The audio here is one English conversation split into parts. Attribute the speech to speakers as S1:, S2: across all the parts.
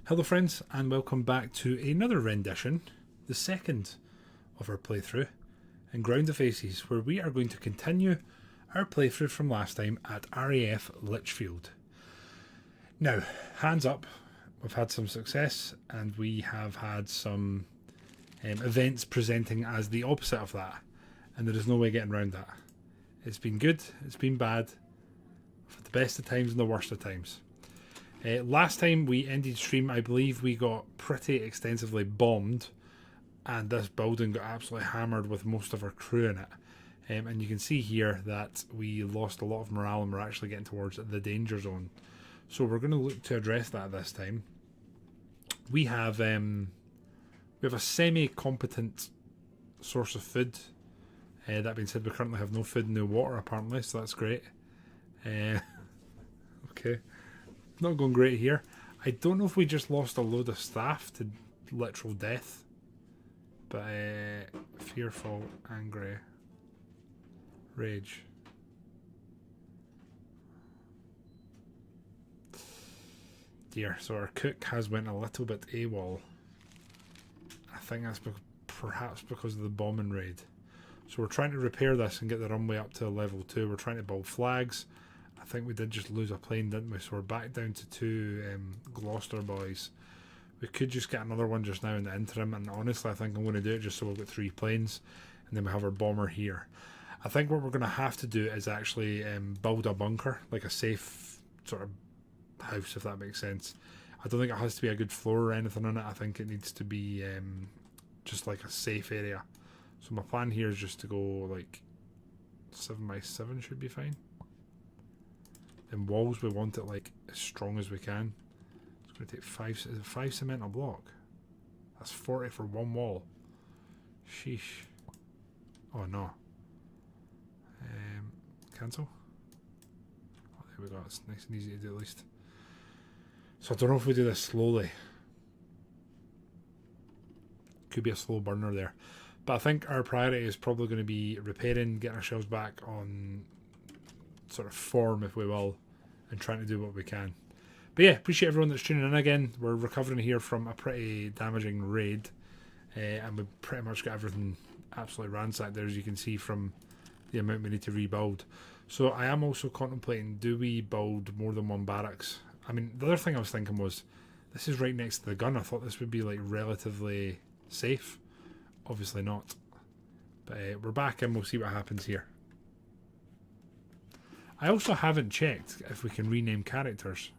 S1: Hello friends, and welcome back to another rendition, the second of our playthrough in Ground of Aces, where we are going to continue our playthrough from last time at RAF Lichfield. Now, hands up, we've had some success and we have had some events presenting as the opposite of that, and there is no way getting around that. It's been good, it's been bad, for the best of times and the worst of times. Last time we ended stream, I believe we got pretty extensively bombed, and this building got absolutely hammered with most of our crew in it. And you can see here that we lost a lot of morale and we're actually getting towards the zone. So we're going to look to address that this time. We have a semi-competent source of food. That being said, we currently have no food and no water apparently, so that's great. Okay. Not going great here. I don't know if we just lost a load of staff to literal death. But fearful, angry, rage. Dear, so our cook has went a little bit AWOL. I think that's perhaps because of the bombing raid. So we're trying to repair this and get the runway up to level 2. We're trying to build flags. I think we did just lose a plane, didn't we? So we're back down to 2 Gloucester boys. We could just get another one just now in the interim, and honestly I think I'm going to do it just so we've got 3 planes, and then we have our bomber here. I think what we're going to have to do is actually build a bunker, like a safe sort of house, if that makes sense. I don't think it has to be a good floor or anything on it. I think it needs to be just like a safe area. So my plan here is just to go like 7x7 should be fine. In walls we want it like as strong as we can. It's going to take 5 cement a block. That's 40 for one wall. Sheesh. Oh no. Cancel. Oh, there we go. It's nice and easy to do at least. So I don't know if we do this slowly. Could be a slow burner there. But I think our priority is probably going to be repairing, getting ourselves back on sort of form, if we will, and trying to do what we can. But yeah, appreciate everyone that's tuning in again. We're recovering here from a pretty damaging raid, and we've pretty much got everything absolutely ransacked there, as you can see from the amount we need to rebuild. So I am also contemplating, do we build more than one barracks? I mean, the other thing I was thinking was, this is right next to the gun. I thought this would be like relatively safe. Obviously not. But we're back and we'll see what happens here. I also haven't checked if we can rename characters.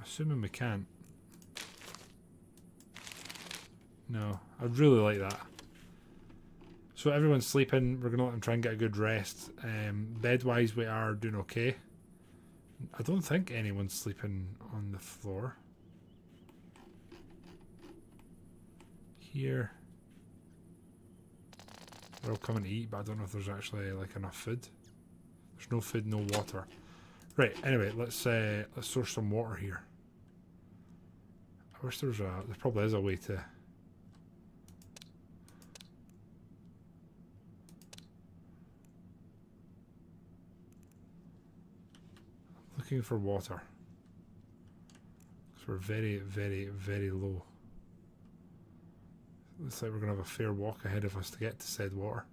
S1: Assuming we can't. No, I'd really like that. So everyone's sleeping. We're going to let them try and get a good rest. Bed-wise, we are doing okay. I don't think anyone's sleeping on the floor. Here. They're all coming to eat, but I don't know if there's actually like enough food. There's no food, no water. Right. Anyway, let's source some water here. I wish there probably is a way to. Looking for water. Because we're very, very, very low. Looks like we're going to have a fair walk ahead of us to get to said water.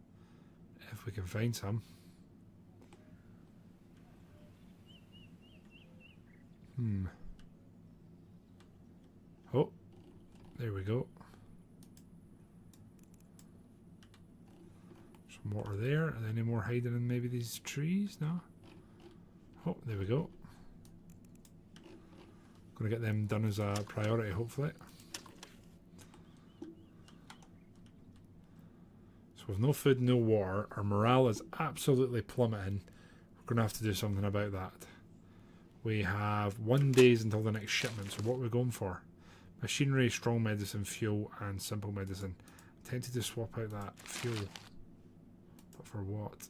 S1: If we can find some. Oh, there we go. Some water there. Are there any more hiding in maybe these trees? No? Oh, there we go. Gonna get them done as a priority, hopefully. So with no food, no water, our morale is absolutely plummeting. We're gonna have to do something about that. We have 1 day until the next shipment, so what are we going for? Machinery, strong medicine, fuel, and simple medicine. I tempted to swap out that fuel. But for what?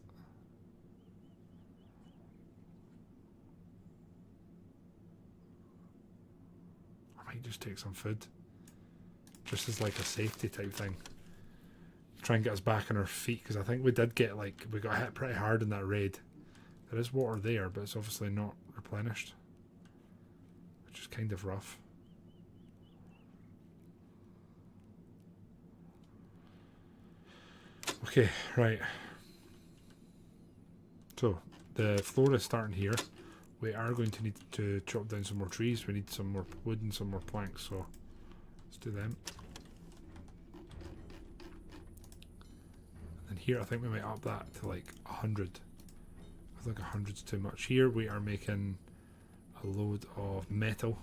S1: I might just take some food. Just as like a safety type thing. Try and get us back on our feet, because I think we did get like, we got hit pretty hard in that raid. There is water there, but it's obviously not replenished. kind of rough. Okay, right. So, the floor is starting here. We are going to need to chop down some more trees. We need some more wood and some more planks, so let's do them. And here I think we might up that to like 100. I think 100's too much. Here we are making a load of metal,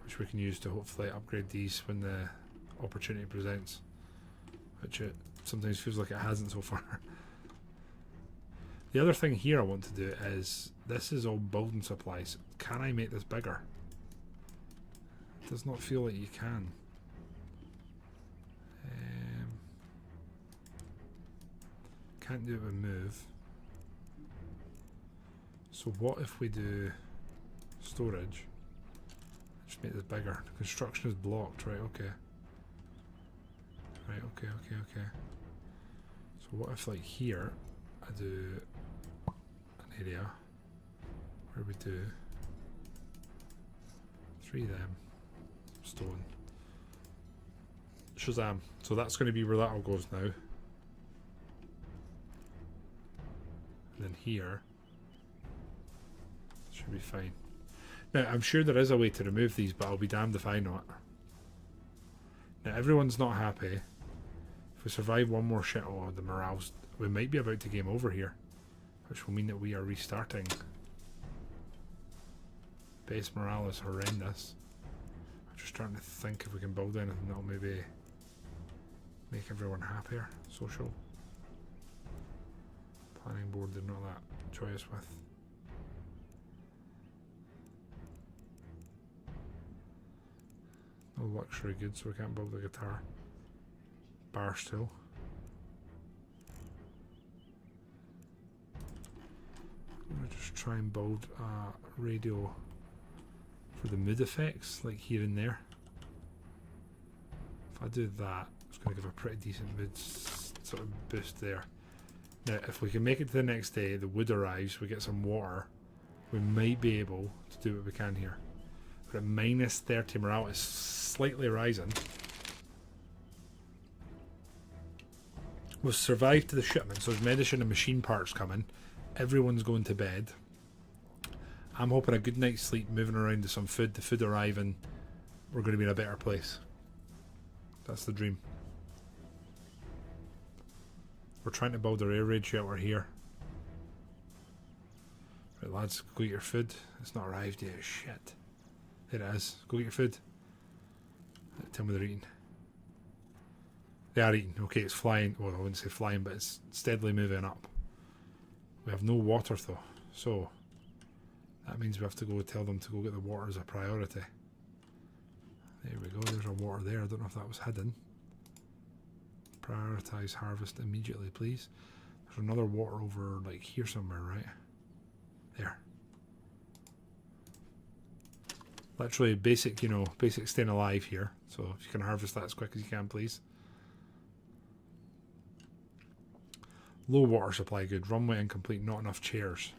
S1: which we can use to hopefully upgrade these when the opportunity presents, which it sometimes feels like it hasn't so far. The other thing here I want to do is, this is all building supplies. Can I make this bigger? It does not feel like you can. Can't do it with move. So what if we do storage? Just make this bigger. The construction is blocked, right? Okay. Right, okay. So what if like here I do an area where we do 3 of them, stone. Shazam. So that's going to be where that all goes now. And then here should be fine. Now I'm sure there is a way to remove these, but I'll be damned if I know it. Now everyone's not happy. If we survive one more shit, oh, the morale's, we might be about to game over here, which will mean that we are restarting. Base morale is horrendous. I'm just trying to think if we can build anything that'll maybe make everyone happier. Social. Planning board they're not that joyous with. No luxury goods, so we can't build a guitar. Bar stool. I'm going to just try and build a radio for the mood effects, like here and there. If I do that, it's going to give a pretty decent mood sort of boost there. Now, if we can make it to the next day, the wood arrives, we get some water, we might be able to do what we can here. We're at minus 30 morale, it's slightly rising. We've survived to the shipment, so there's medicine and machine parts coming. Everyone's going to bed. I'm hoping a good night's sleep, moving around to some food, the food arriving, we're going to be in a better place. That's the dream. We're trying to build our air raid shelter here. Right lads, go get your food. It's not arrived yet, shit. There it is, go get your food. Tell me they're eating. They are eating. Okay, it's flying. Well, I wouldn't say flying, but it's steadily moving up. We have no water though, so that means we have to go tell them to go get the water as a priority. There we go, there's our water there. I don't know if that was hidden. Prioritise harvest immediately, please. There's another water over like here somewhere, right? There. Literally basic, you know, basic staying alive here. So if you can harvest that as quick as you can, please. Low water supply, good. Runway incomplete, not enough chairs.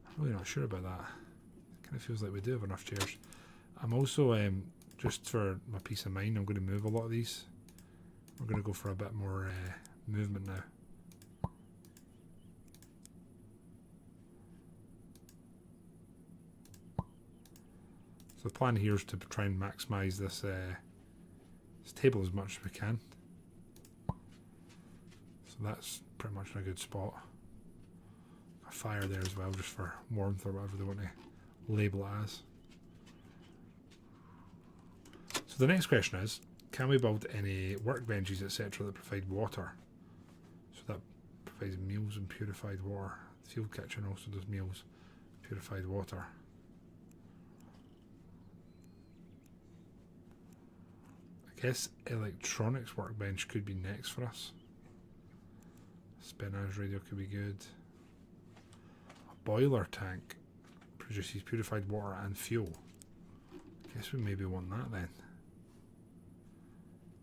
S1: I'm really not sure about that. It kind of feels like we do have enough chairs. I'm also, just for my peace of mind, I'm going to move a lot of these. We're going to go for a bit more movement now. So the plan here is to try and maximise this, this table as much as we can. So that's pretty much in a good spot. A fire there as well, just for warmth or whatever they want to label it as. So the next question is, can we build any workbenches, etc. that provide water? So that provides meals and purified water. The field kitchen also does meals, purified water. I guess electronics workbench could be next for us. Spinach radio could be good. A boiler tank produces purified water and fuel. I guess we maybe want that then.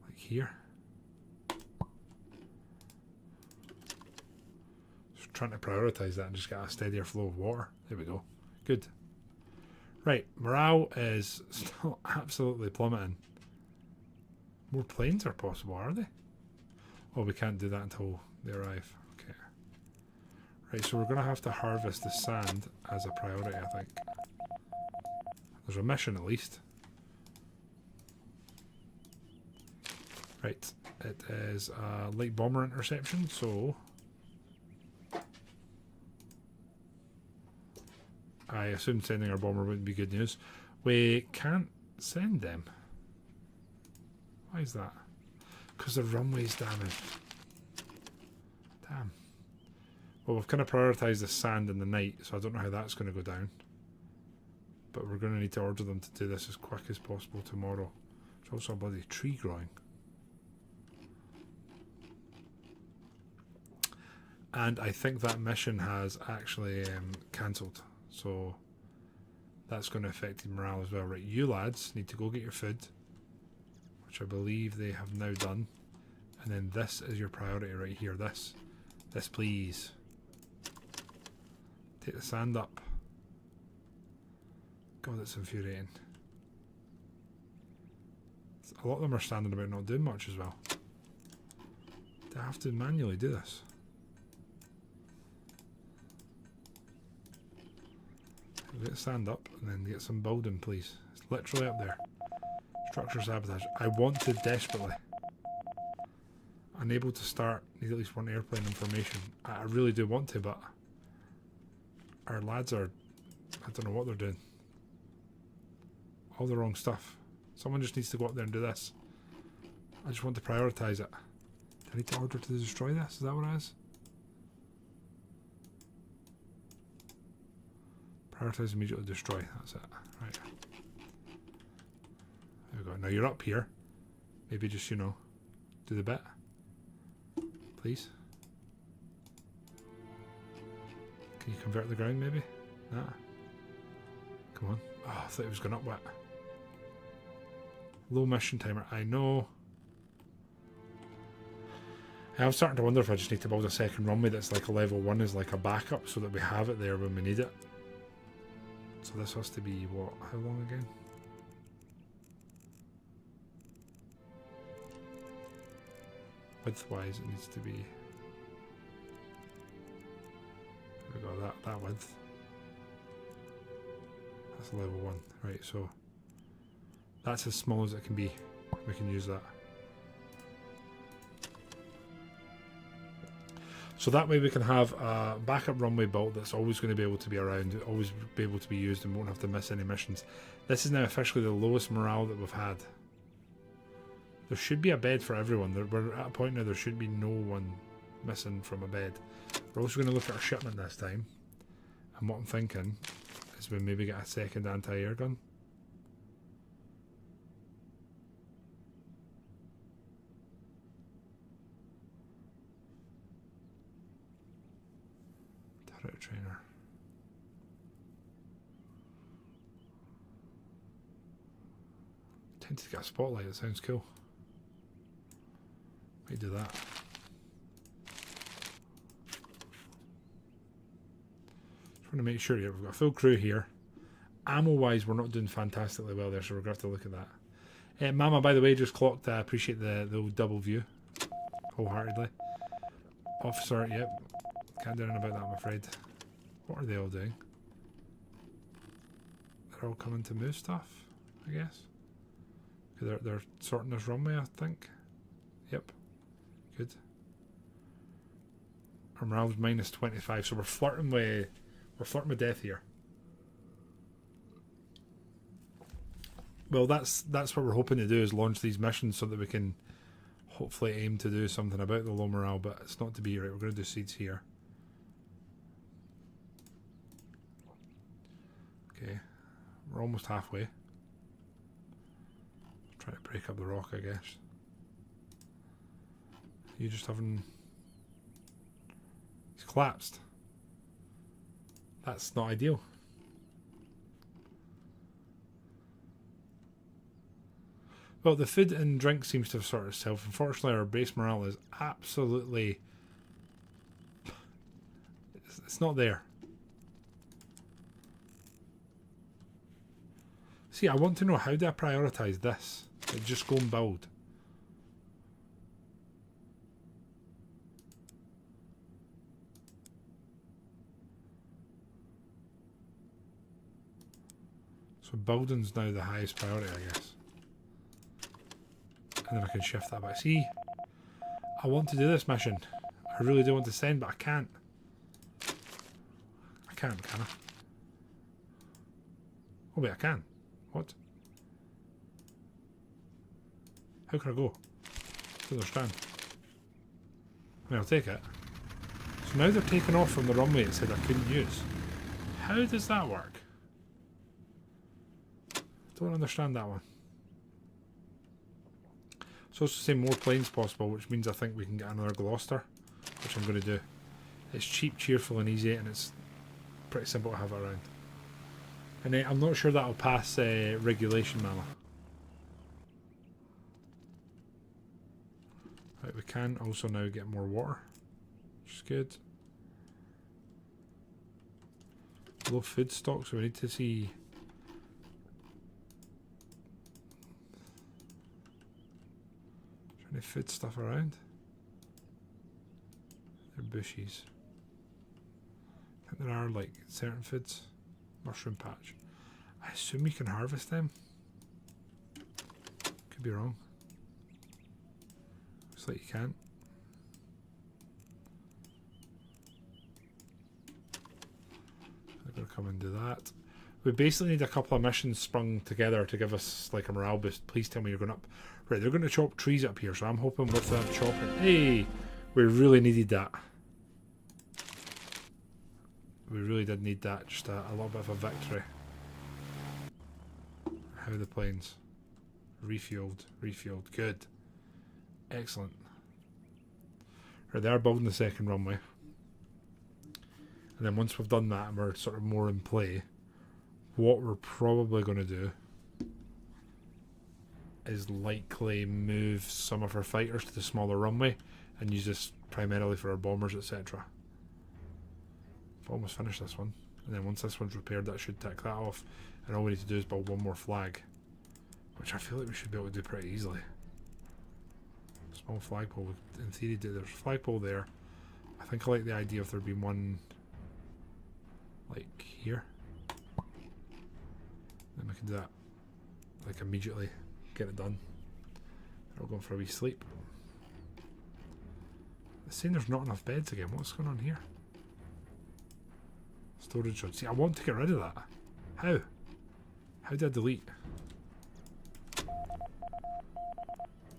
S1: Like here. Just trying to prioritise that and just get a steadier flow of water. There we go. Good. Right, morale is still absolutely plummeting. More planes are possible, are they? Oh, we can't do that until they arrive. Okay. Right, so we're going to have to harvest the sand as a priority, I think. There's a mission at least. Right, it is a light bomber interception, so I assumed sending our bomber wouldn't be good news. We can't send them. Why is that? Because the runway's damaged. Damn. Well, we've kind of prioritised the sand in the night, so I don't know how that's going to go down. But we're going to need to order them to do this as quick as possible tomorrow. There's also a bloody tree growing. And I think that mission has actually cancelled. So that's going to affect morale as well. Right, you lads need to go get your food, which I believe they have now done. And then this is your priority right here. This please. Take the sand up. God, it's infuriating. A lot of them are standing about not doing much as well. Do I have to manually do this? Get sand up and then get some building, please. It's literally up there. Structure sabotage. I want to desperately. Unable to start. Need at least one airplane information. I really do want to, but our lads are, I don't know what they're doing. All the wrong stuff. Someone just needs to go up there and do this. I just want to prioritise it. Do I need to order to destroy this? Is that what it is? Prioritize, immediately destroy. That's it. Right. There we go. Now you're up here. Maybe just, you know, do the bit. Please. Can you convert the ground maybe? Nah. Come on. Oh, I thought it was going up wet. Low mission timer. I know. I'm starting to wonder if I just need to build a second runway that's like a level 1 as like a backup so that we have it there when we need it. So this has to be, what, how long again? Width-wise, it needs to be... There we go, that width. That's level 1. Right, so... That's as small as it can be. We can use that. So that way we can have a backup runway built that's always going to be able to be around, always be able to be used and won't have to miss any missions. This is now officially the lowest morale that we've had. There should be a bed for everyone. We're at a point now there should be no one missing from a bed. We're also going to look at our shipment this time. And what I'm thinking is we maybe get a second anti-air gun. Trainer. Tempted to get a spotlight, it sounds cool. Might do that. Just want to make sure here we've got a full crew here. Ammo wise, we're not doing fantastically well there, so we're going to have to look at that. Mama, by the way, just clocked. I appreciate the old double view wholeheartedly. Officer, yep. Can't do anything about that, I'm afraid. What are they all doing? They're all coming to move stuff, I guess. They're sorting this runway, I think. Yep. Good. Our morale's minus 25, so we're flirting with death here. Well, that's what we're hoping to do, is launch these missions so that we can hopefully aim to do something about the low morale, but it's not to be. Right, we're going to do seeds here. Okay, we're almost halfway. Try to break up the rock, I guess. You just having... He's collapsed. That's not ideal. Well, the food and drink seems to have sorted itself. Unfortunately, our base morale is absolutely... It's not there. See, I want to know, how do I prioritise this? Like, just go and build. So building's now the highest priority, I guess. And then I can shift that back. See, I want to do this mission. I really do want to send, but I can't. I can't, can I? Oh wait, I can. What? How can I go? I don't understand. I mean, I'll take it. So now they're taking off from the runway it said I couldn't use. How does that work? Don't understand that one. It's also saying more planes possible, which means I think we can get another Gloucester, which I'm going to do. It's cheap, cheerful and easy, and it's pretty simple to have it around. And I'm not sure that'll pass regulation, Mama. Right, we can also now get more water, which is good. Low food stock, so we need to see. Any food stuff around? They're bushes. I think there are like certain foods. Mushroom patch. I assume you can harvest them. Could be wrong. Looks like you can't. I'm gonna come and do that. We basically need a couple of missions sprung together to give us like a morale boost. Please tell me you're going up. Right, they're going to chop trees up here, so I'm hoping with that chopping. Hey, we really needed that. We really did need that. Just a little bit of a victory. How are the planes? Refueled, refueled. Good. Excellent. Right, they are building the second runway. And then once we've done that and we're sort of more in play, what we're probably going to do is likely move some of our fighters to the smaller runway and use this primarily for our bombers, etc. I've almost finished this one, and then once this one's repaired, that should tick that off, and all we need to do is build one more flag, which I feel like we should be able to do pretty easily. Small flagpole, in theory, there's a flagpole there. I think I like the idea of there being one like here. Then we can do that like immediately, get it done. They're all going for a wee sleep. It's saying there's not enough beds again. What's going on here? Storage road. See, I want to get rid of that. How? How did I delete?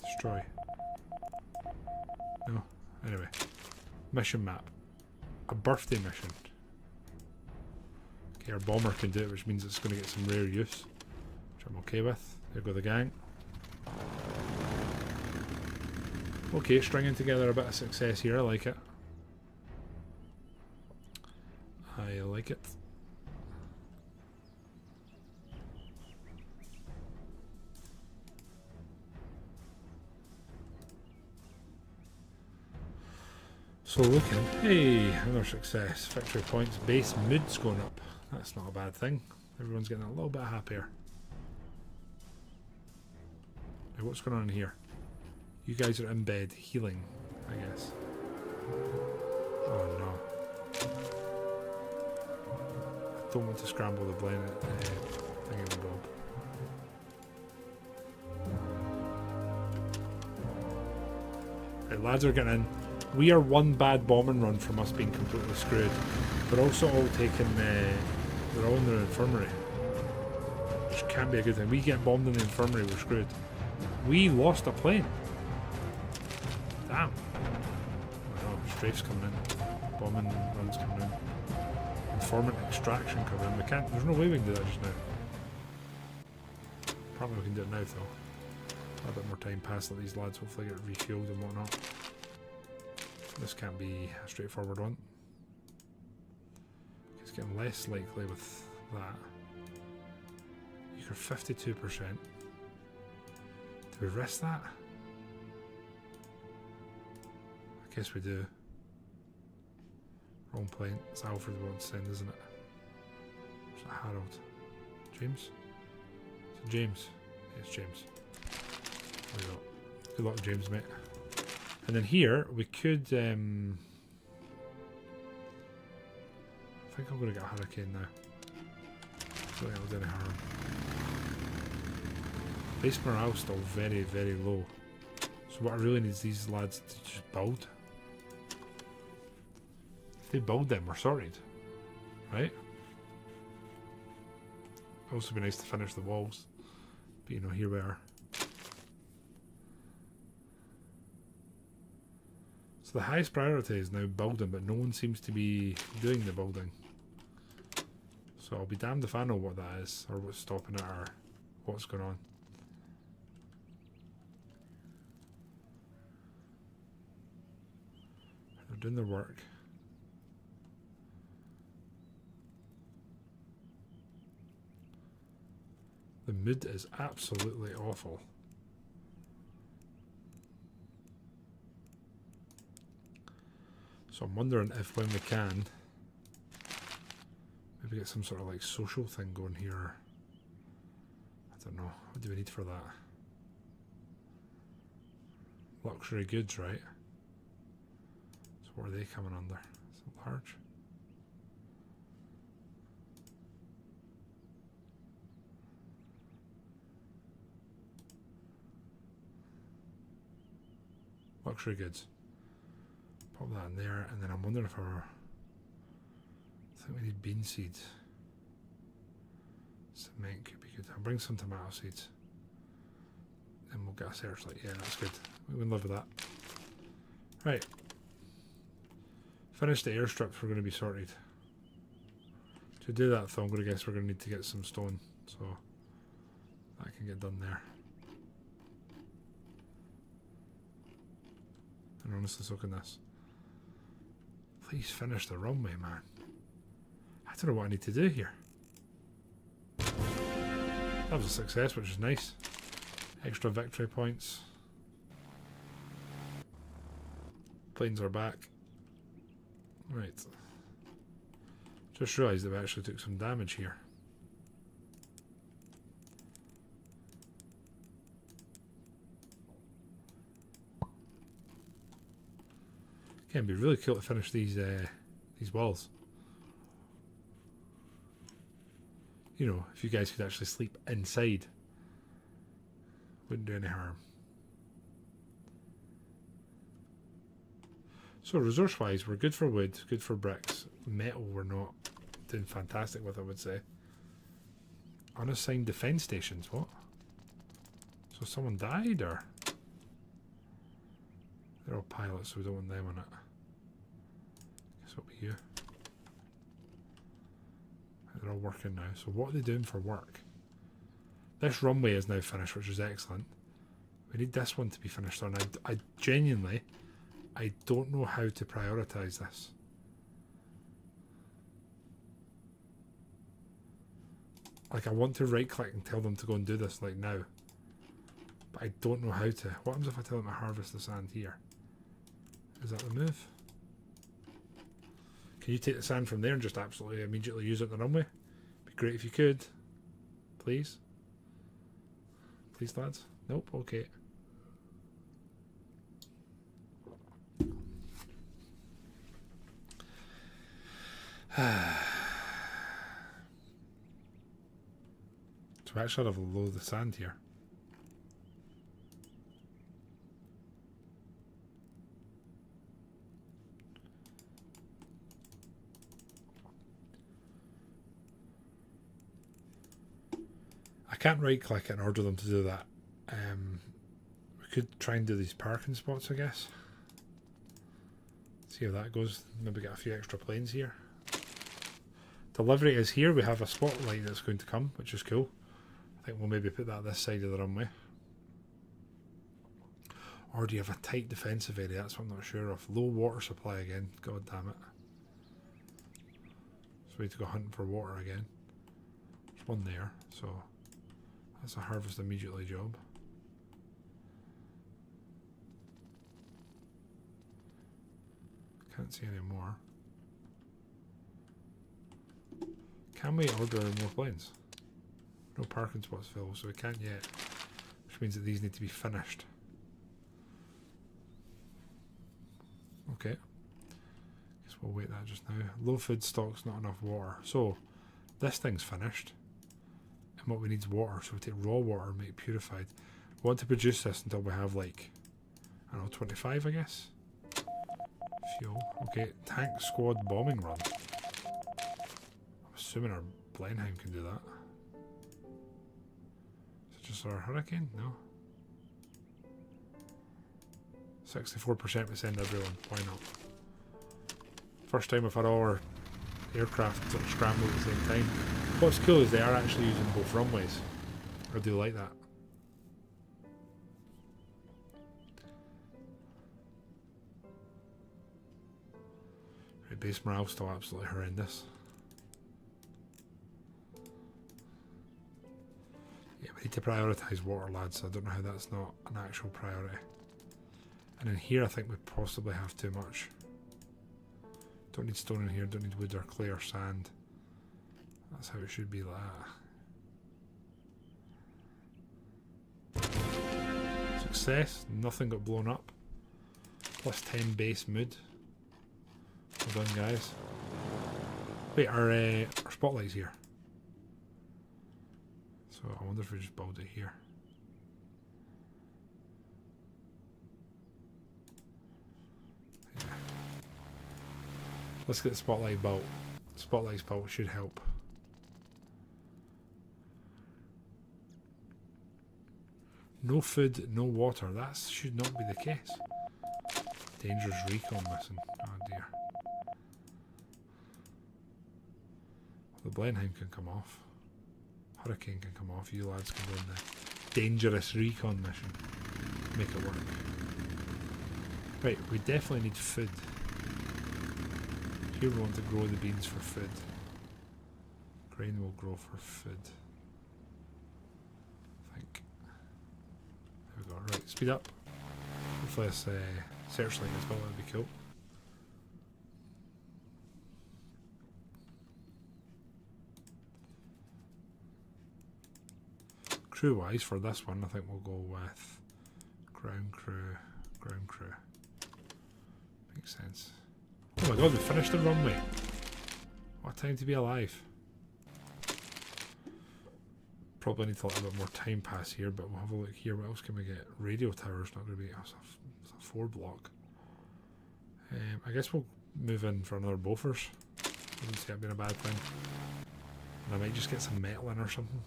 S1: Destroy. No. Anyway. Mission map. A birthday mission. Okay, our bomber can do it, which means it's going to get some rare use, which I'm okay with. There go the gang. Okay, stringing together a bit of success here. I like it. I like it. So looking, hey, another success. Victory points, base mood's going up. That's not a bad thing. Everyone's getting a little bit happier. Now what's going on in here? You guys are in bed, healing, I guess. Oh no. I don't want to scramble the blend thingamabob. Right, lads are getting in. We are one bad bombing run from us being completely screwed. They're also all taking, they're all in the infirmary. Which can't be a good thing. We get bombed in the infirmary, we're screwed. We lost a plane. Damn. Oh, strafes coming in. Bombing runs coming in. Informant extraction coming in. We can't, there's no way we can do that just now. Probably we can do it now though. A bit more time past, let these lads hopefully get refueled and whatnot. This can't be a straightforward one. It's getting less likely with that. You are 52%. Do we risk that? I guess we do. Wrong plane. It's Alfred we want to send, isn't it? Is that Harold? James? Is James. It's James. There we go. Good luck, James, mate. And then here, we could... I think I'm going to get a hurricane now. Don't think I'll do any harm. Base morale still very, very low. So what I really need is these lads to just build. If they build them, we're sorted. Right? Also be nice to finish the walls. But you know, here we are. So the highest priority is now building, but no one seems to be doing the building. So I'll be damned if I know what that is, or what's stopping it, or what's going on. They're doing their work. The mood is absolutely awful. So I'm wondering if when we can, maybe get some sort of like social thing going here. I don't know. What do we need for that? Luxury goods, right? So what are they coming under? Is it large? Luxury goods. Pop that in there, and then I'm wondering if I think we need bean seeds. Cement could be good. I'll bring some tomato seeds. Then we'll get a searchlight. Yeah, that's good. We can live with that. Right. Finish the airstrips, we're going to be sorted. To do that though, I'm going to guess we're going to need to get some stone. So that can get done there. And honestly, so can this. Please finish the runway, man. I don't know what I need to do here. That was a success, which is nice. Extra victory points. Planes are back. Right. Just realised that we actually took some damage here. Yeah, it'd be really cool to finish these walls. You know, if you guys could actually sleep inside, wouldn't do any harm. So resource-wise, we're good for wood, good for bricks. Metal, we're not doing fantastic with, I would say. Unassigned defence stations, what? So someone died, or? They're all pilots, so we don't want them on it. Guess it'll be you. They're all working now. So what are they doing for work? This runway is now finished, which is excellent. We need this one to be finished on. I genuinely, I don't know how to prioritise this. Like, I want to right click and tell them to go and do this like now. But I don't know how to. What happens if I tell them to harvest the sand here? Is that the move? Can you take the sand from there and just absolutely immediately use it on the runway? Be great if you could. Please. Please, lads. Nope, okay. So I actually have a load of sand here. I can't right click it and order them to do that. We could try and do these parking spots, I guess. See how that goes. Maybe get a few extra planes here. Delivery is here. We have a spotlight that's going to come, which is cool. I think we'll maybe put that this side of the runway. Or do you have a tight defensive area? That's what I'm not sure of. Low water supply again. God damn it. So we need to go hunting for water again. There's one there, so that's a harvest immediately job. Can't see any more. Can we order more planes? No parking spots available, so we can't yet. Which means that these need to be finished. Okay. Guess we'll wait that just now. Low food stocks, not enough water. So, this thing's finished. And what we need is water. So we take raw water and make it purified. We want to produce this until we have like, I don't know, 25 I guess. Fuel. Okay, tank squad bombing run. I'm assuming our Blenheim can do that. Is it just our Hurricane? No. 64% we send everyone. Why not? First time we've had all our aircraft sort of scramble at the same time. What's cool is they are actually using both runways. I do like that. Right, base morale still absolutely horrendous. Yeah, we need to prioritise water, lads. I don't know how that's not an actual priority. And in here I think we possibly have too much. Don't need stone in here, don't need wood or clay or sand. That's how it should be like that. Success, nothing got blown up. Plus 10 base mood. Well done, guys. Wait, our spotlight's here. So I wonder if we just build it here. Yeah. Let's get the spotlight built. Spotlight's built should help. No food, no water. That should not be the case. Dangerous recon missing. Oh dear. The Blenheim can come off. Hurricane can come off. You lads can go in the dangerous recon mission. Make it work. Right, we definitely need food. Here we want to grow the beans for food. Grain will grow for food. I think. There we go. Right, speed up. Hopefully this searchlight as well, that'd be cool. Crew wise for this one I think we'll go with ground crew. Makes sense. Oh my god, we finished the runway. What a time to be alive. Probably need to let a bit more time pass here, but we'll have a look here. What else can we get? Radio tower's not going to be... It's a 4 block. I guess we'll move in for another Bofors. Doesn't see it being a bad thing. And I might just get some metal in or something.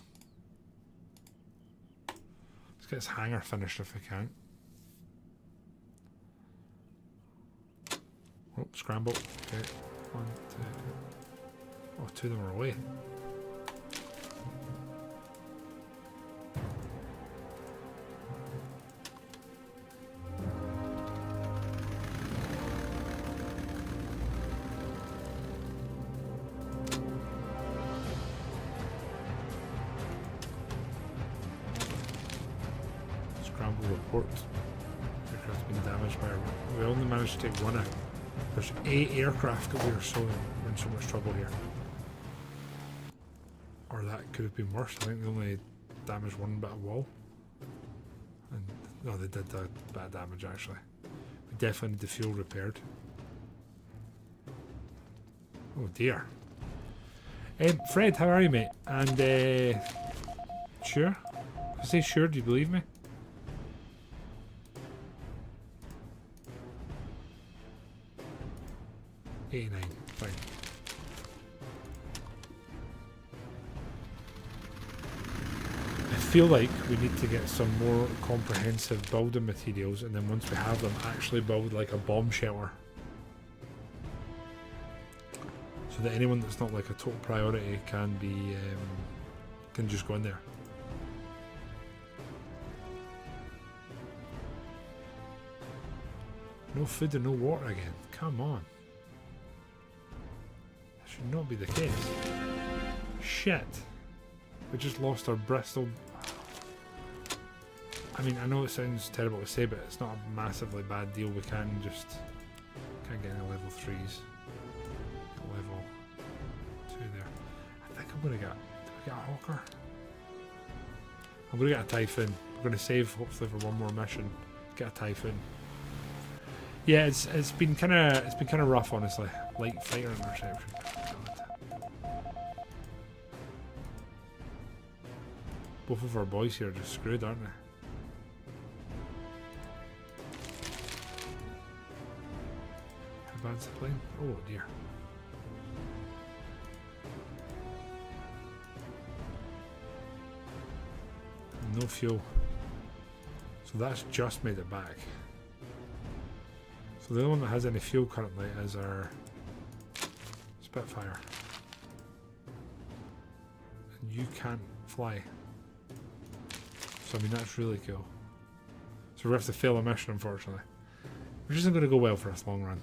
S1: Let's get this hangar finished if we can. Oh, scramble. Okay. 1, 2. Oh, 2 of them are away. Scramble report. Aircraft's been damaged by a... We only managed to take one out. There's 8 aircraft that we're in so much trouble here. Or that could have been worse. I think they only damaged one bit of wall. And no, they did bad damage actually. We definitely need the fuel repaired. Oh dear. Fred, how are you, mate? And sure? If I say sure, do you believe me? Fine. I feel like we need to get some more comprehensive building materials, and then once we have them, actually build like a bomb shelter. So that anyone that's not like a total priority can be, can just go in there. No food and no water again. Come on. Should not be the case. Shit. We just lost our Bristol. I mean, I know it sounds terrible to say, but it's not a massively bad deal. We can't get any level 3s. Level 2 there. I think I'm gonna get... Do we get a hawker? I'm going to get a Typhoon. I'm going to save hopefully for one more mission. Get a Typhoon. Yeah, it's been kind of rough, honestly. Light fighter interception. Both of our boys here are just screwed, aren't they? How bad's the plane? Oh dear. No fuel. So that's just made it back. So the only one that has any fuel currently is our Spitfire. And you can't fly. So I mean that's really cool. So we have to fail a mission unfortunately. Which isn't going to go well for us long run.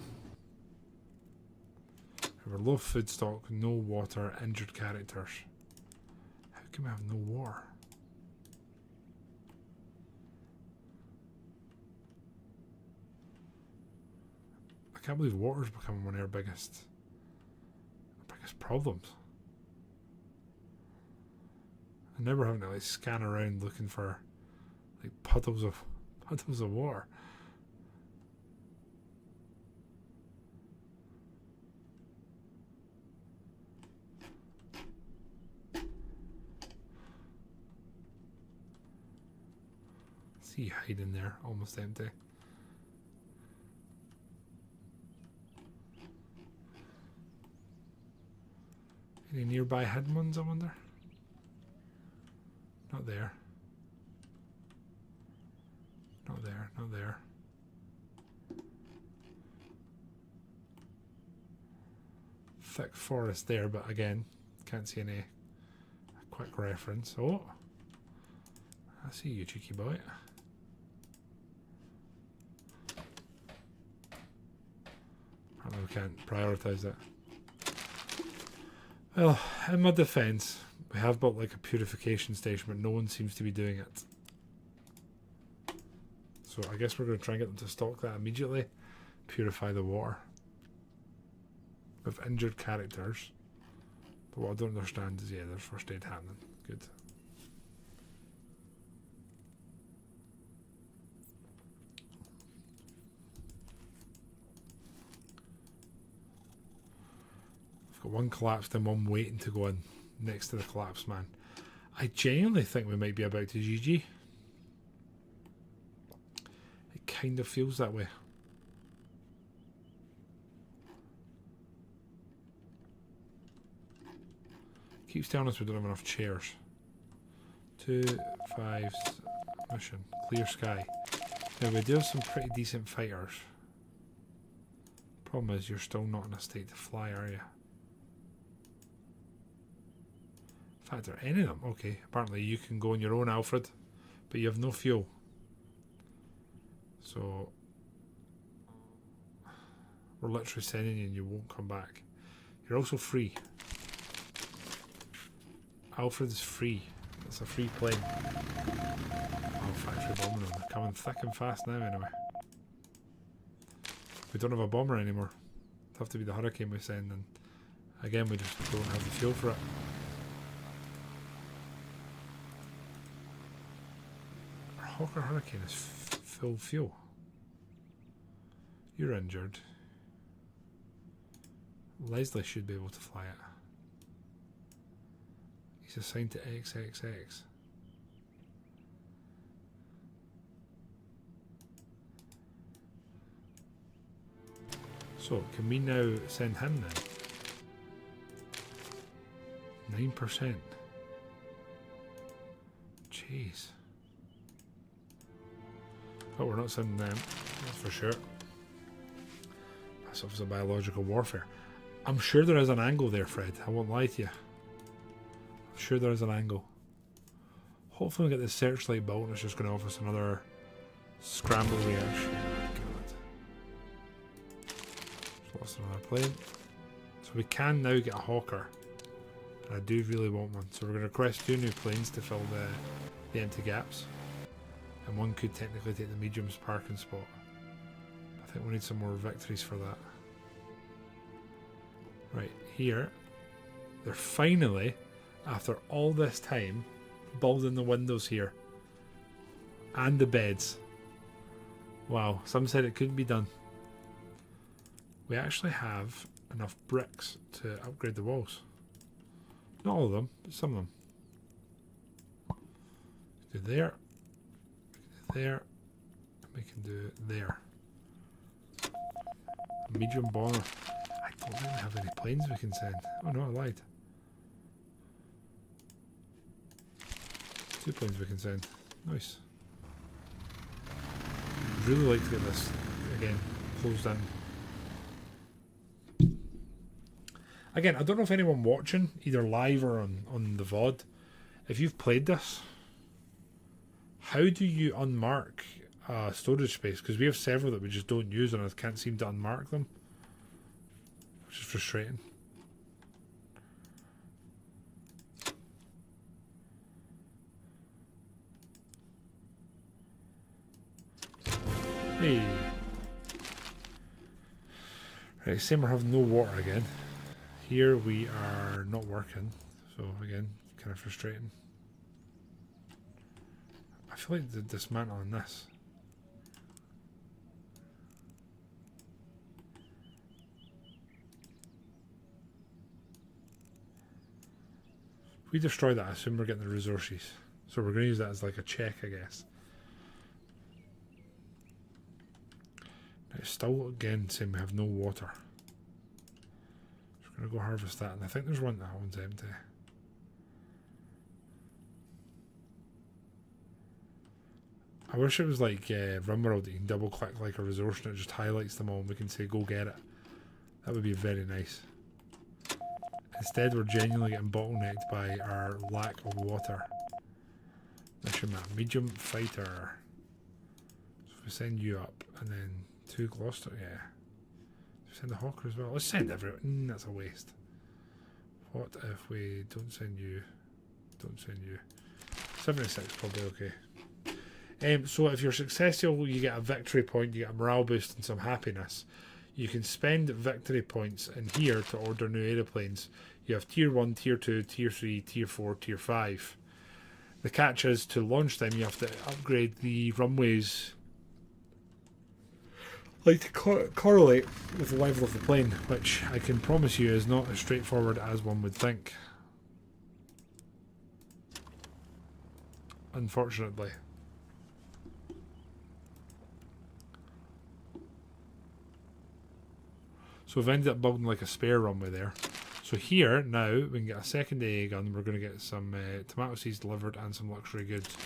S1: We're low food stock, no water, injured characters. How can we have no war? I can't believe water's becoming one of our biggest problems. And now we're having to like scan around looking for like puddles of water. See you hiding there, almost empty. Any nearby hidden ones, I wonder? Not there. Not there, not there. Thick forest there, but again, can't see any quick reference. Oh! I see you, cheeky boy. Apparently we can't prioritise it. Well, in my defence, we have built like a purification station, but no one seems to be doing it. So I guess we're going to try and get them to stock that immediately. Purify the water. With injured characters. But what I don't understand is, yeah, there's first aid happening. Good. Got one collapsed and one waiting to go in next to the collapsed man. I genuinely think we might be about to GG. It kind of feels that way. Keeps telling us we don't have enough chairs. 2, 5 mission. Clear sky. Now we do have some pretty decent fighters. Problem is you're still not in a state to fly, are you? In fact, are any of them? Okay, apparently you can go on your own, Alfred, but you have no fuel. So we're literally sending you and you won't come back. You're also free. Alfred is free. It's a free plane. Oh, factory bombing them. They're coming thick and fast now anyway. We don't have a bomber anymore. It'll have to be the Hurricane we send, and again we just don't have the fuel for it. Hawker Hurricane is full fuel. You're injured. Leslie should be able to fly it. He's assigned to XXX. So, can we now send him then? 9%. Jeez. But we're not sending them, that's for sure. That's obviously biological warfare. I'm sure there is an angle there, Fred. I won't lie to you. I'm sure there is an angle. Hopefully we get this searchlight built and it's just going to offer us another scramble here. God. Just lost another plane. So we can now get a Hawker. And I do really want one. So we're going to request 2 new planes to fill the empty gaps. And one could technically take the medium's parking spot. I think we need some more victories for that. Right, here, they're finally, after all this time, building the windows here. And the beds. Wow, some said it couldn't be done. We actually have enough bricks to upgrade the walls. Not all of them, but some of them. Do there. There. We can do there. Medium bomber. I don't really have any planes we can send. Oh no, I lied. 2 planes we can send. Nice. Really like to get this again closed in. Again, I don't know if anyone watching, either live or on the VOD, if you've played this, how do you unmark storage space? Because we have several that we just don't use and I can't seem to unmark them, which is frustrating. Hey. Right, same, we're having no water again. Here we are not working, so again, kind of frustrating. I feel like the dismantling this. If we destroy that, I assume we're getting the resources. So we're going to use that as like a check, I guess. Now, still again saying we have no water. So we're going to go harvest that, and I think there's one that one's empty. I wish it was like Rimworld that you can double click like a resource and it just highlights them all and we can say go get it. That would be very nice. Instead we're genuinely getting bottlenecked by our lack of water. Mission map, medium fighter. So if we send you up and then 2 Gloucester, yeah. Send the Hawker as well. Let's send everyone. That's a waste. What if we don't send you? Don't send you. 76 probably okay. So if you're successful, you get a victory point, you get a morale boost and some happiness. You can spend victory points in here to order new aeroplanes. You have tier 1, tier 2, tier 3, tier 4, tier 5. The catch is to launch them, you have to upgrade the runways like to correlate with the level of the plane, which I can promise you is not as straightforward as one would think. Unfortunately. So we've ended up building like a spare runway there. So here, now, we can get a second AA gun. We're going to get some tomato seeds delivered and some luxury goods.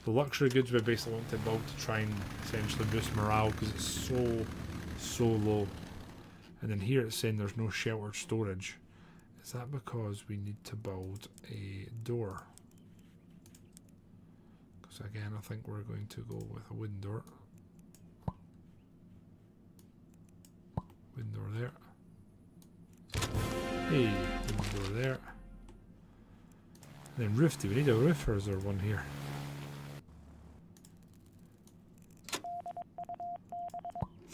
S1: The luxury goods we basically want to build to try and essentially boost morale because it's so low. And then here it's saying there's no sheltered storage. Is that because we need to build a door? Because again, I think we're going to go with a wooden door. Wooden door there. Hey, wooden door there. And then roof, do we need a roof or is there one here? I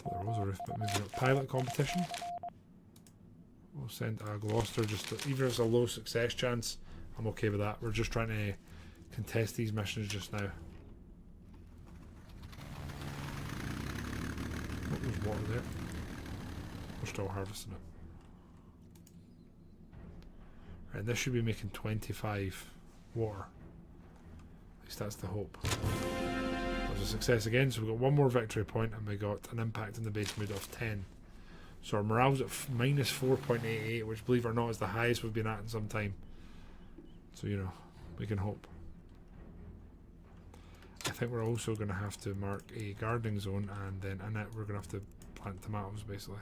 S1: thought there was a roof, but maybe not. Pilot competition. We'll send a Gloucester, just to, even if it's a low success chance, I'm okay with that. We're just trying to contest these missions just now. Oh, there's water there. We're still harvesting it. Right, this should be making 25 water. At least that's the hope. That was a success again, so we got one more victory point and we got an impact in the base mood of 10. So our morale's at minus 4.88, which believe it or not is the highest we've been at in some time. So, you know, we can hope. I think we're also going to have to mark a gardening zone and then in it we're going to have to plant tomatoes basically.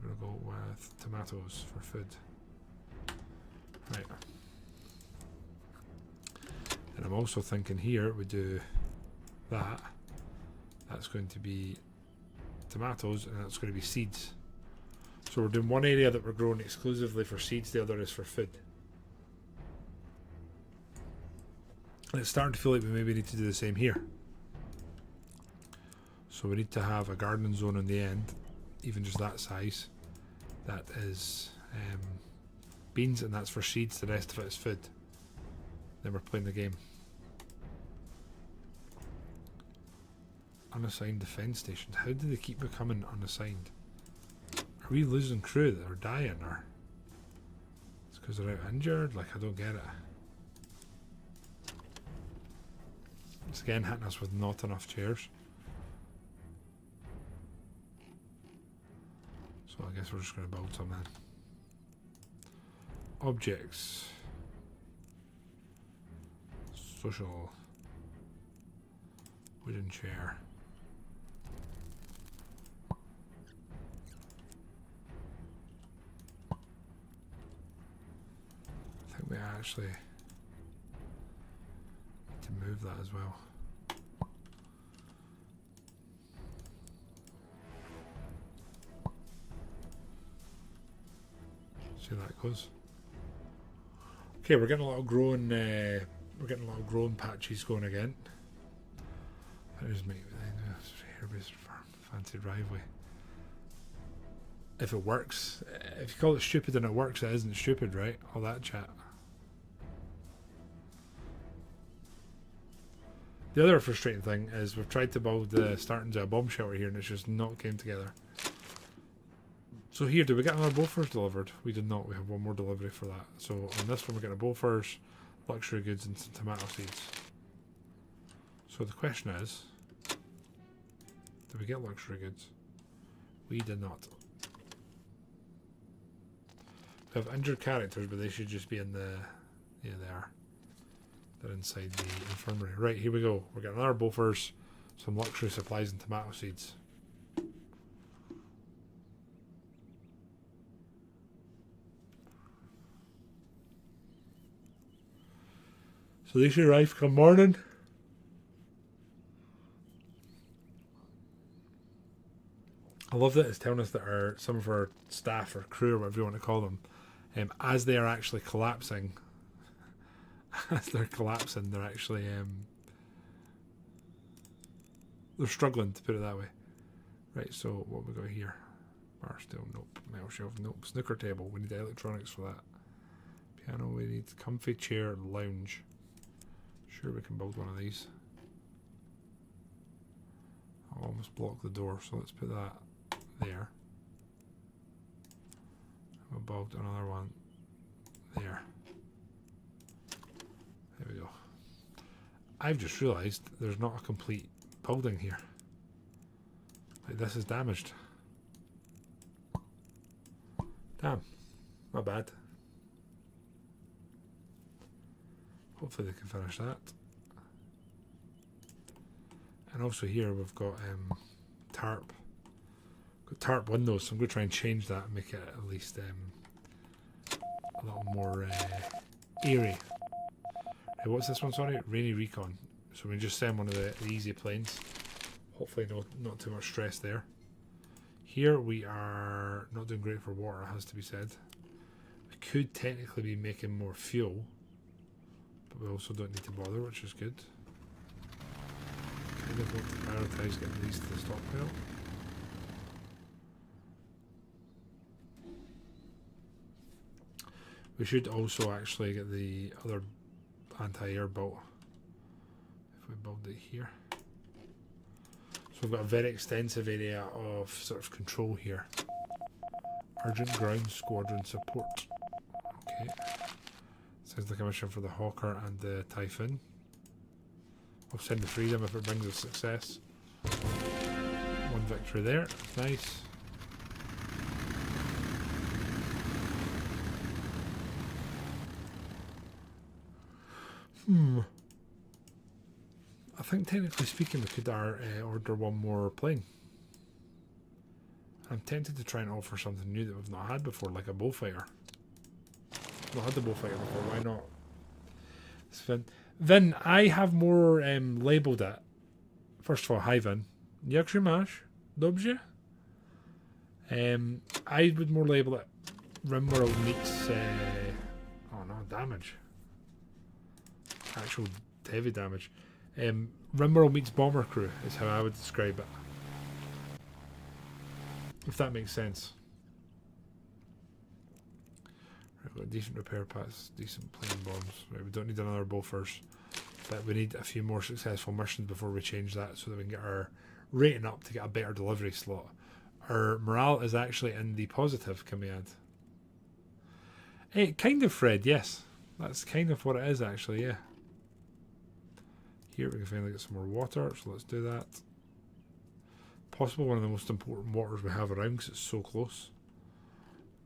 S1: We're going to go with tomatoes for food. Right. And I'm also thinking here we do that. That's going to be tomatoes and that's going to be seeds. So we're doing one area that we're growing exclusively for seeds, the other is for food. And it's starting to feel like we maybe need to do the same here. So we need to have a gardening zone on the end, even just that size. That is beans and that's for seeds, the rest of it is food. Then we're playing the game. Unassigned defence stations. How do they keep becoming unassigned? Are we losing crew that are dying, or it's because they're out injured? Like, I don't get it. It's again hitting us with not enough chairs. So I guess we're just going to build something. Objects. Social. Wooden chair. I think we actually need to move that as well. See how that goes. Okay, we're getting a lot of growing. We're getting a lot of growing patches going again. There's me. Hair-based farm, fancy driveway. If it works, if you call it stupid and it works, it isn't stupid, right? All that chat. The other frustrating thing is we've tried to build the starting to a bomb shelter here, and it's just not came together. So here, did we get another Bofors delivered? We did not. We have one more delivery for that. So on this one, we're getting a Bofors, luxury goods, and some tomato seeds. So the question is, did we get luxury goods? We did not. We have injured characters, but they should just be in the... Yeah, they are. They're inside the infirmary. Right, here we go. We're getting another Bofors, some luxury supplies, and tomato seeds. So they should arrive come morning. I love that it's telling us that some of our staff or crew or whatever you want to call them, as they are actually collapsing, they're actually they're struggling, to put it that way. Right, so what we got here? Bar stool, nope. Metal shelf, nope. Snooker table, we need electronics for that. Piano, we need comfy chair, lounge. Sure, we can build one of these. I'll almost block the door, so let's put that there. We'll build another one there. There we go. I've just realised there's not a complete building here. Like, this is damaged. Damn, not bad. Hopefully they can finish that. And also here we've got tarp. Got tarp windows, so I'm going to try and change that and make it at least a little more airy. Hey, what's this one? Sorry, Rainy Recon. So we just send one of the easy planes. Hopefully not too much stress there. Here we are not doing great for water, it has to be said. We could technically be making more fuel, but we also don't need to bother, which is good. Kind of want to prioritise getting these to the stockpile. We should also actually get the other anti-air built. If we build it here. So we've got a very extensive area of sort of control here. Urgent ground squadron support. Okay. Sounds like a mission for the Hawker and the Typhoon. We'll send the Freedom if it brings us success. One victory there. Nice. I think technically speaking we could order one more plane. I'm tempted to try and offer something new that we've not had before, like a bullfighter. Not had the bullfighter before, why not? It's Vin. Vin, I have more labelled it. First of all, hi Vin. Jak się masz? Dobrze? I would more label it Rimworld meets oh no, damage. Actual heavy damage. Rimworld meets Bomber Crew is how I would describe it. If that makes sense. Right, We've got decent repair paths, decent plane bombs. Right, we don't need another Bofors, but we need a few more successful missions before we change that so that we can get our rating up to get a better delivery slot. Our morale is actually in the positive, can we add? Hey, kind of, Fred, yes. That's kind of what it is, actually, yeah. Here we can finally get some more water, so let's do that. Possibly one of the most important waters we have around because it's so close.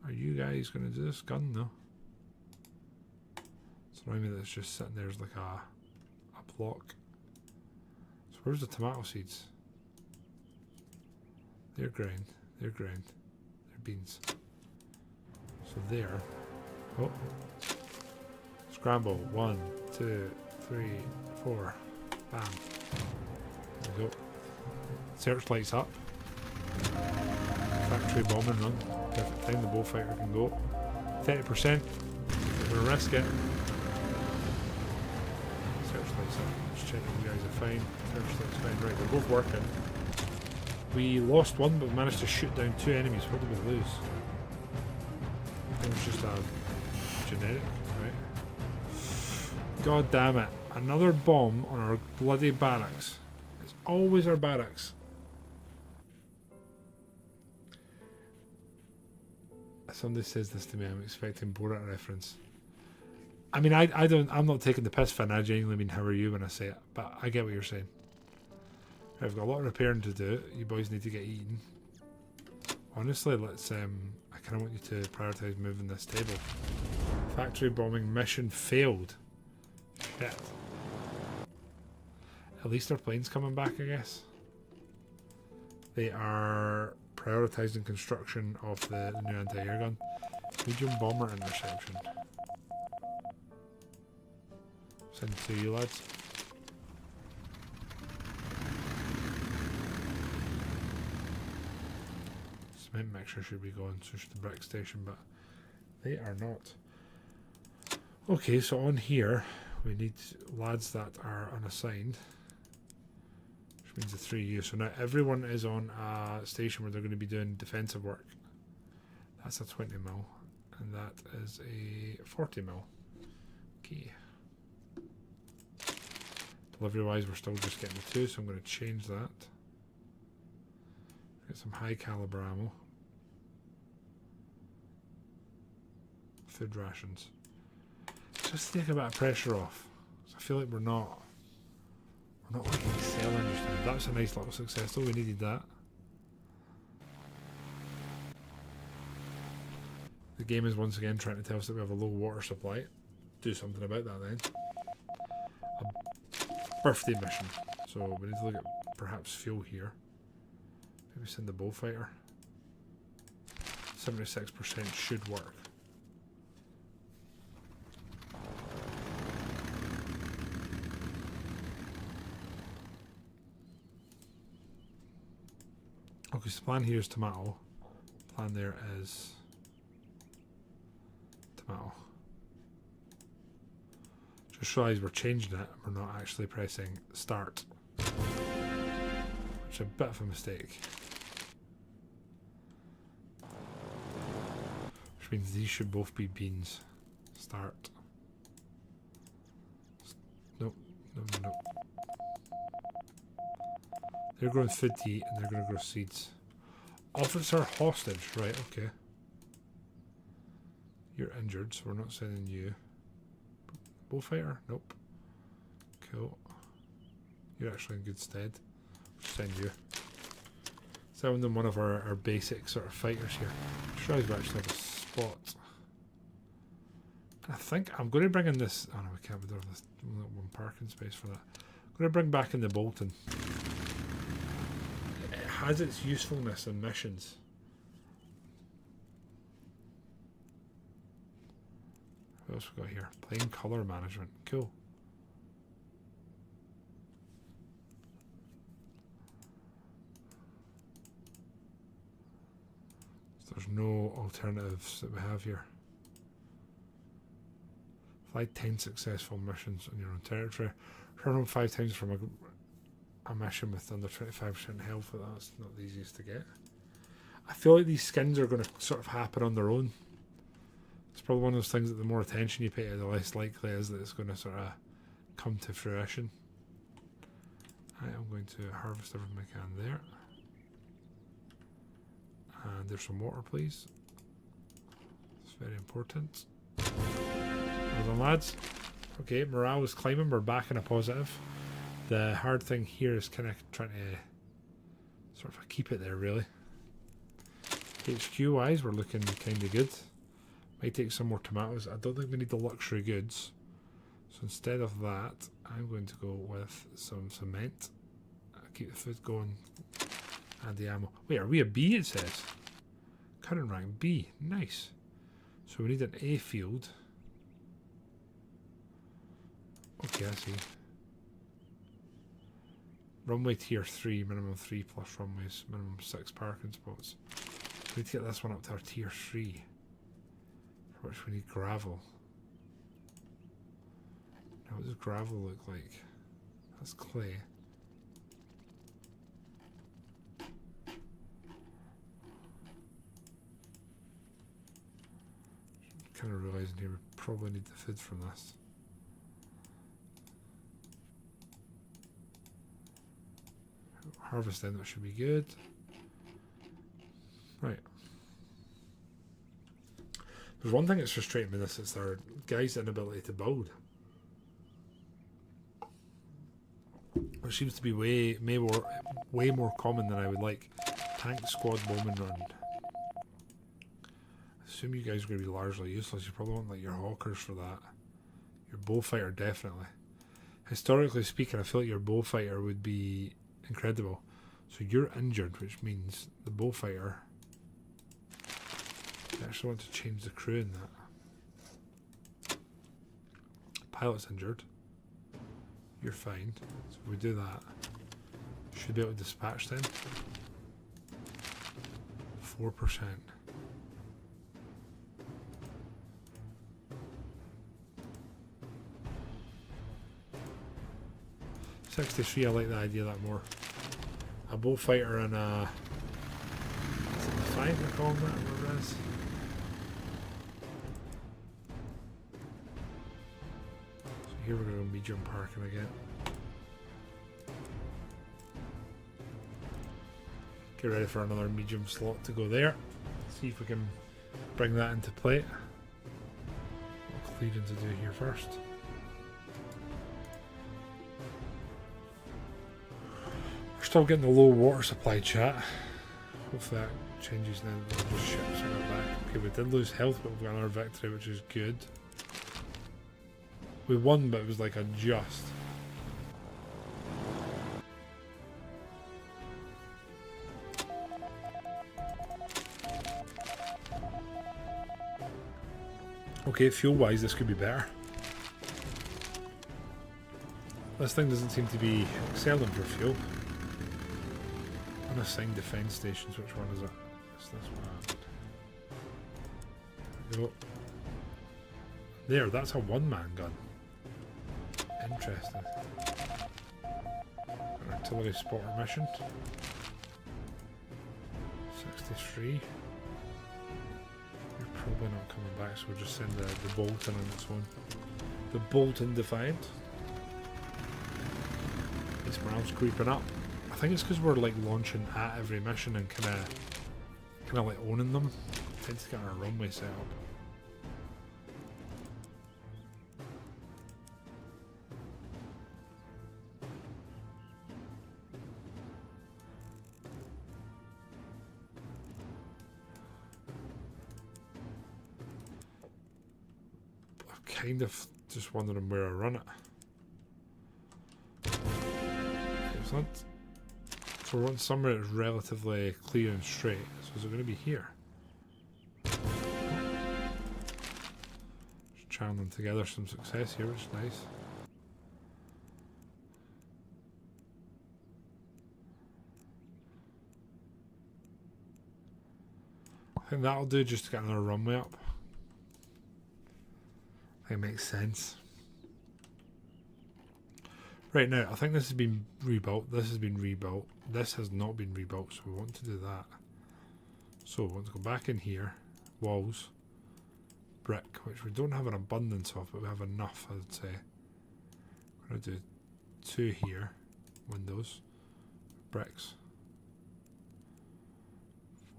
S1: Are you guys going to do this gun? No. It's annoying me that it's just sitting there as like a block. So where's the tomato seeds? They're ground. They're ground. They're beans. So there. Oh. Scramble. 1, 2, 3, 4. Bam. There we go. Searchlights up. Factory bombing run. Perfect time the bullfighter can go. 30%. We're gonna risk it. Searchlights up. Just checking you guys are fine. Searchlights fine. Right, they're both working. We lost one, but we managed to shoot down 2 enemies. What did we lose? It was just a generic, right? God damn it. Another bomb on our bloody barracks. It's always our barracks. Somebody says this to me, I'm expecting Borat reference. I mean, I'm not taking the piss, Finn. I genuinely mean, how are you when I say it? But I get what you're saying. I've got a lot of repairing to do. You boys need to get eaten. Honestly, let's, I kind of want you to prioritise moving this table. Factory bombing mission failed. Shit. At least our plane's coming back, I guess. They are prioritising construction of the new anti-air gun. Medium bomber interception. Send to you lads. Cement mixture should be going, so should the brick station, but they are not. Okay, so on here we need lads that are unassigned, which means the 3 of you. So now everyone is on a station where they're going to be doing defensive work. That's a 20 mil, and that is a 40 mil. Okay. Delivery wise, we're still just getting the 2, so I'm going to change that. Get some high caliber ammo. Food rations. Just take a bit of pressure off. I feel like we're not like excelling just now. That's a nice little success though, we needed that. The game is once again trying to tell us that we have a low water supply. Do something about that then. A birthday mission. So we need to look at perhaps fuel here. Maybe send the bullfighter. 76% should work. Okay, so the plan here is tomato. Plan there is tomato. Just realised we're changing it. We're not actually pressing start, which is a bit of a mistake. Which means these should both be beans. Start. Nope. Nope. They're growing food to eat and they're going to grow seeds. Officer hostage. Right, okay. You're injured, so we're not sending you. Bullfighter? Nope. Cool. You're actually in good stead. We'll send you. Send them one of our basic sort of fighters here. I'm sure we actually have a spot. I think I'm going to bring in this. Oh no, we can't. We don't have this one parking space for that. I'm going to bring back in the Bolton. It has its usefulness in missions. What else we got here? Plane color management. Cool. So there's no alternatives that we have here. Fly 10 successful missions on your own territory. Turn home 5 times from a mission with under 25% health. That's not the easiest to get. I feel like these skins are going to sort of happen on their own. It's probably one of those things that the more attention you pay to, the less likely it is that it's going to sort of come to fruition. I'm going to harvest everything I can there. And there's some water, please. It's very important. Well done, lads. Okay, morale is climbing. We're back in a positive. The hard thing here is kind of trying to sort of keep it there, really. HQ wise, we're looking kind of good. Might take some more tomatoes. I don't think we need the luxury goods. So instead of that, I'm going to go with some cement. Keep the food going. And the ammo. Wait, are we a B, it says? Current rank B. Nice. So we need an A field. Okay, I see. Runway tier 3, minimum 3 plus runways, minimum 6 parking spots. We need to get this one up to our tier 3. For which we need gravel. Now what does gravel look like? That's clay. Kind of realising here we probably need the food from this. Harvesting, that should be good. Right. There's one thing that's frustrating with this, it's their guys' inability to build. Which seems to be way more common than I would like. Tank squad bowman run. I assume you guys are going to be largely useless. You probably want like your hawkers for that. Your bullfighter definitely. Historically speaking, I feel like your bullfighter would be incredible. So you're injured, which means the bullfighter. I actually want to change the crew in that. Pilot's injured. You're fine. So if we do that, should be able to dispatch then. 4%. '63, I like the idea of that more. A bullfighter and a... Is it the fight they're calling that? What it is? So here we're going to go medium parking again. Get ready for another medium slot to go there. See if we can bring that into play. What clearing to do here first. We're still getting the low water supply, chat. Hopefully that changes now. We'll just ship some of it back. Okay, we did lose health, but we've got another victory, which is good. We won, but it was like a just. Okay, fuel-wise, this could be better. This thing doesn't seem to be excelling for fuel. Unassigned defense stations, which one is it? It's this one. There we go. There, that's a one-man gun. Interesting. An artillery spotter mission. 63. You're probably not coming back, so we'll just send the Bolton on its own. The Bolton Defiant. This morale's creeping up. I think it's because we're like launching at every mission and kind of like owning them. We tend to get our runway set up. I'm kind of just wondering where I run it. Excellent. So we want somewhere that's relatively clear and straight. So is it going to be here? Just channeling together some success here, which is nice. I think that'll do just to get another runway up. I think it makes sense. Right now, I think this has been rebuilt. This has been rebuilt. This has not been rebuilt, so we want to do that. So we want to go back in here. Walls. brick, which we don't have an abundance of, but we have enough, I would say. I'm going to do 2 here, windows, bricks.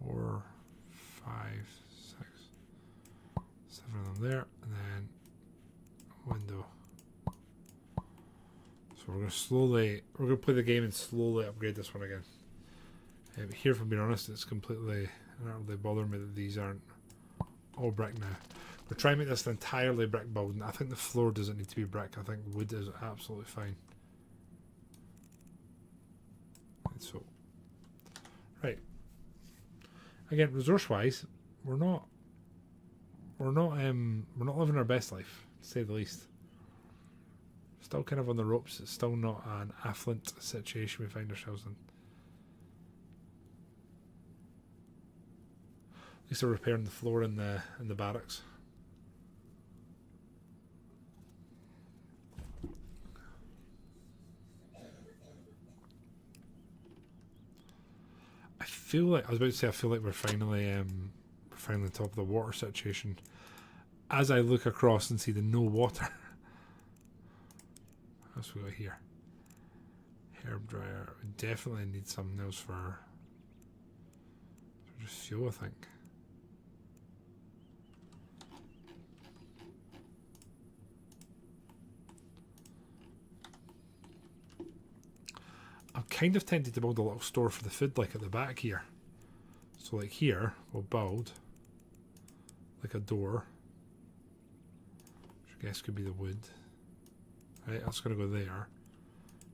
S1: 4, 5, 6, 7 of them there, and then window. So we're going to play the game and slowly upgrade this one again. But here, if I'm being honest, it's completely, I don't really bother me that these aren't all brick now. We're trying to make this an entirely brick building. I think the floor doesn't need to be brick. I think wood is absolutely fine. And so, right. Again, resource-wise, we're not living our best life, to say the least. Still kind of on the ropes. It's still not an affluent situation we find ourselves in. At least they're repairing the floor in the barracks. I feel like we're finally on top of the water situation. As I look across and see the no water. What else we got here? Herb dryer. We definitely need something else for just fuel, I think. I'm kind of tempted to build a little store for the food, like at the back here. So like here, we'll build like a door, which I guess could be the wood. Right, that's going to go there.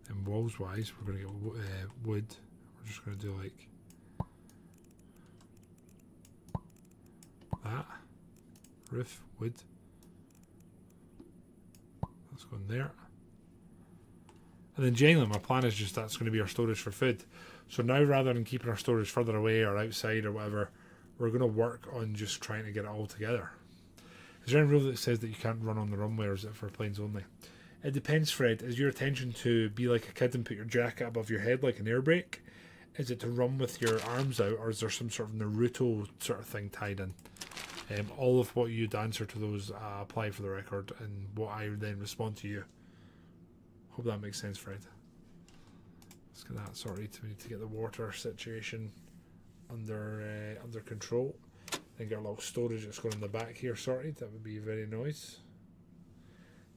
S1: And walls wise, we're going to get wood. We're just going to do like that. Roof, wood. That's going there. And then generally my plan is just that's going to be our storage for food. So now rather than keeping our storage further away or outside or whatever, we're going to work on just trying to get it all together. Is there any rule that says that you can't run on the runway, or is it for planes only? It depends, Fred. Is your intention to be like a kid and put your jacket above your head like an air brake? Is it to run with your arms out, or is there some sort of Naruto sort of thing tied in? All of what you'd answer to those apply for the record, and what I then respond to you. Hope that makes sense, Fred. Let's get that sorted. We need to get the water situation under control. Then get a little storage that's going in the back here sorted. That would be very nice.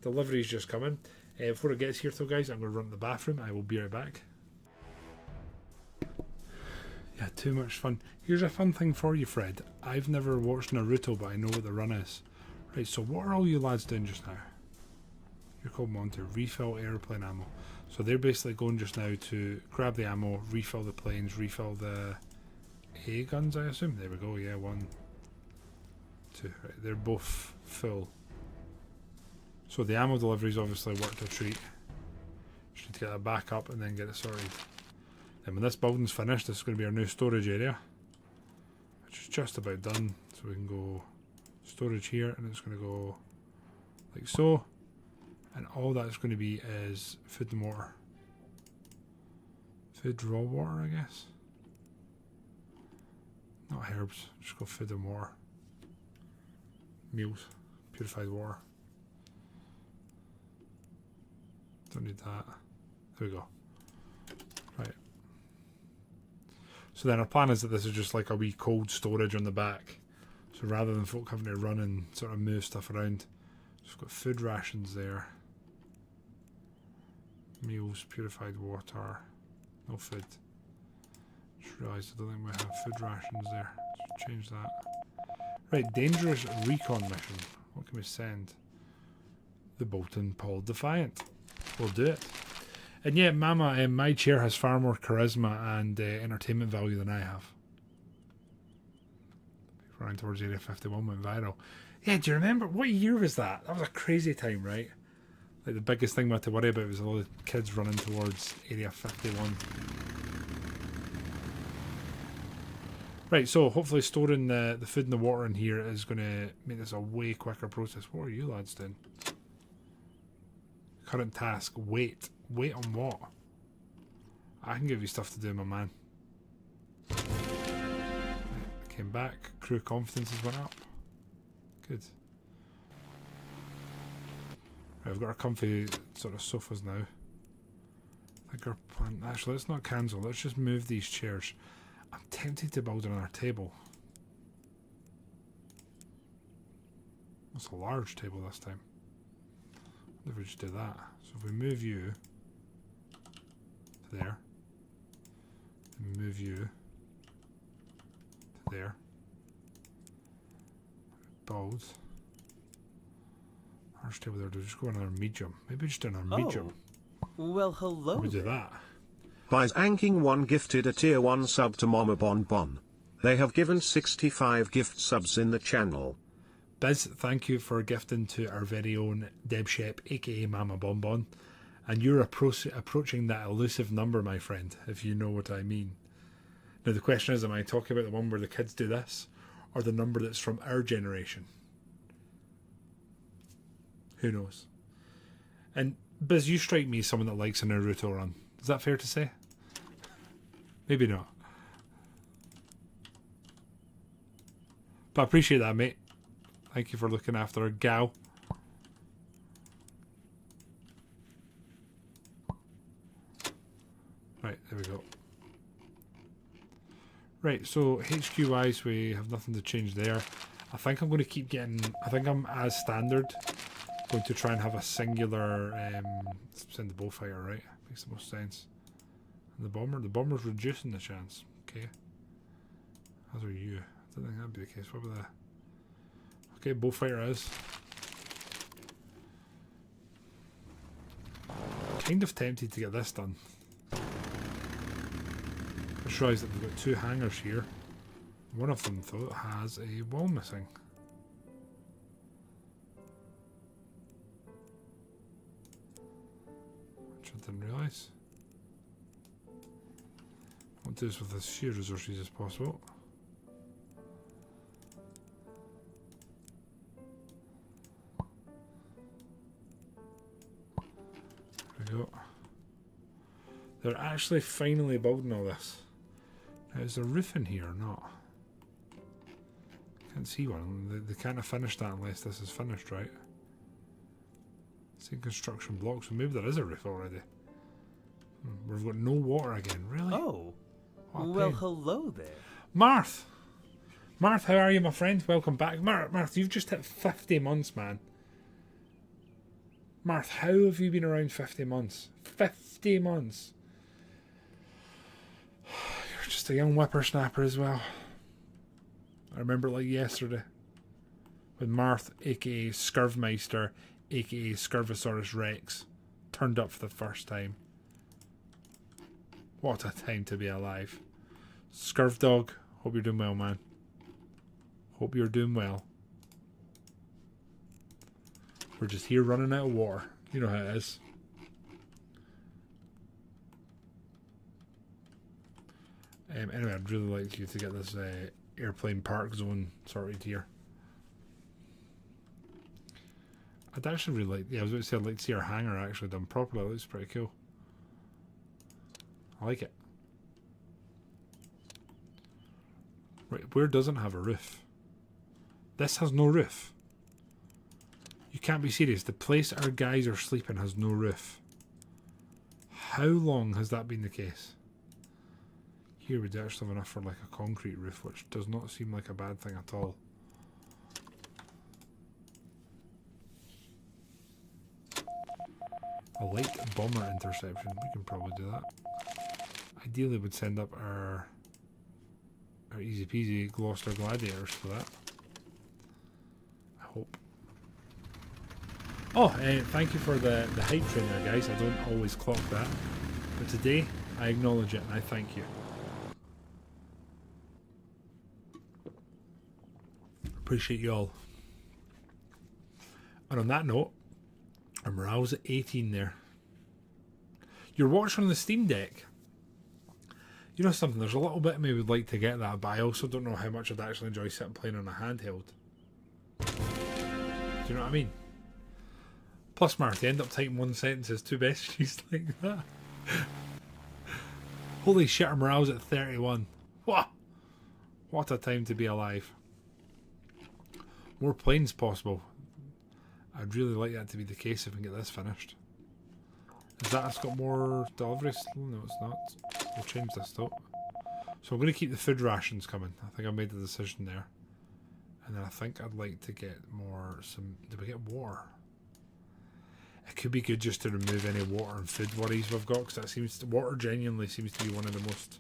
S1: Delivery's just coming. Before it gets here though, guys, I'm going to run to the bathroom. I will be right back. Yeah, too much fun. Here's a fun thing for you, Fred. I've never watched Naruto, but I know what the run is. Right, so what are all you lads doing just now? You're called on to refill airplane ammo. So they're basically going just now to grab the ammo, refill the planes, refill the A guns, I assume. There we go, yeah, 1, 2. Right, they're both full. So the ammo delivery's obviously worked a treat. Just need to get that back up and then get it sorted. Then when this building's finished, this is going to be our new storage area, which is just about done. So we can go storage here, and it's going to go like so. And all that's going to be is food and water. Food, raw water, I guess. Not herbs, just go food and water. Meals, purified water. Don't need that. There we go. Right. So then our plan is that this is just like a wee cold storage on the back. So rather than folk having to run and sort of move stuff around, just got food rations there. Meals, purified water, no food. Just realised I don't think we have food rations there. Let's change that. Right, dangerous recon mission. What can we send? The Bolton Paul Defiant. We'll do it. And yeah, Mama, my chair has far more charisma and entertainment value than I have. Running towards Area 51 went viral. Yeah, do you remember? What year was that? That was a crazy time, right? Like the biggest thing we had to worry about was a lot of kids running towards Area 51. Right, so hopefully storing the food and the water in here is going to make this a way quicker process. What are you lads doing? Current task, wait. Wait on what? I can give you stuff to do, my man. Came back, crew confidences went up. Good. Right, we've got our comfy sort of sofas now. I think our plan... Actually, let's not cancel. Let's just move these chairs. I'm tempted to build another table. It's a large table this time. What if we just do that? So if we move you to there, and move you to there, build large table there. Do we just go another medium? Maybe just another medium.
S2: Well, hello.
S1: We do that.
S3: Buys Anking 1 gifted a tier 1 sub to Mama Bon Bon. They have given 65 gift subs in the channel.
S1: Biz, thank you for gifting to our very own Deb Shep, aka Mama Bon Bon. And you're approaching that elusive number, my friend, if you know what I mean. Now the question is, am I talking about the one where the kids do this, or the number that's from our generation? Who knows? And Biz, you strike me as someone that likes a Naruto run. Is that fair to say? Maybe not. But I appreciate that, mate. Thank you for looking after a gal. Right, there we go. Right, so HQ wise, we have nothing to change there. I think I'm going to keep getting... I think I'm, as standard, going to try and have a singular... send the bullfighter, right? Makes the most sense. And the bomber? The bomber's reducing the chance. Okay. As are you. I don't think that'd be the case. What about the... Okay, bullfighter is. Kind of tempted to get this done. I just realised that we've got 2 hangars here. One of them, though, has a wall missing. Which I didn't realise. I want to do this with as few resources as possible. There we go. They're actually finally building all this. Now, is there a roof in here or not? Can't see one. They can't have finished that unless this is finished, right? It's in construction blocks, so maybe there is a roof already. We've got no water again, really?
S2: Oh, well, hello there.
S1: Marth! Marth, how are you, my friend? Welcome back. Marth, you've just hit 50 months, man. Marth, how have you been around 50 months? 50 months! You're just a young whippersnapper as well. I remember it like yesterday. When Marth, aka Scurvmeister, aka Scurvosaurus Rex, turned up for the first time. What a time to be alive. Scurv Dog, hope you're doing well, man. Hope you're doing well. We're just here running out of water. You know how it is. Anyway, I'd really like you to get this airplane park zone sorted here. I'd actually really like... Yeah, I was about to say I'd like to see our hangar actually done properly. It looks pretty cool. I like it. Right, where doesn't have a roof? This has no roof. You can't be serious. The place our guys are sleeping has no roof. How long has that been the case? Here we do actually have enough for like a concrete roof, which does not seem like a bad thing at all. A light bomber interception. We can probably do that. Ideally would send up our easy peasy Gloucester Gladiators for that. I hope. Oh, thank you for the hype train there, guys. I don't always clock that. But today, I acknowledge it and I thank you. Appreciate you all. And on that note, our morale's at 18 there. You're watching on the Steam Deck. You know something, there's a little bit of me would like to get that, but I also don't know how much I'd actually enjoy sitting playing on a handheld. Do you know what I mean? Plus, Mark, you end up typing one sentence as 2 besties like that. Holy shit, our morale's at 31. What a time to be alive. More planes possible. I'd really like that to be the case if we can get this finished. Is that it's got more deliveries? No, it's not. We'll change this though. So I'm going to keep the food rations coming. I think I made the decision there. And then I think I'd like to get more, did we get water? It could be good just to remove any water and food worries we've got, because water genuinely seems to be one of the most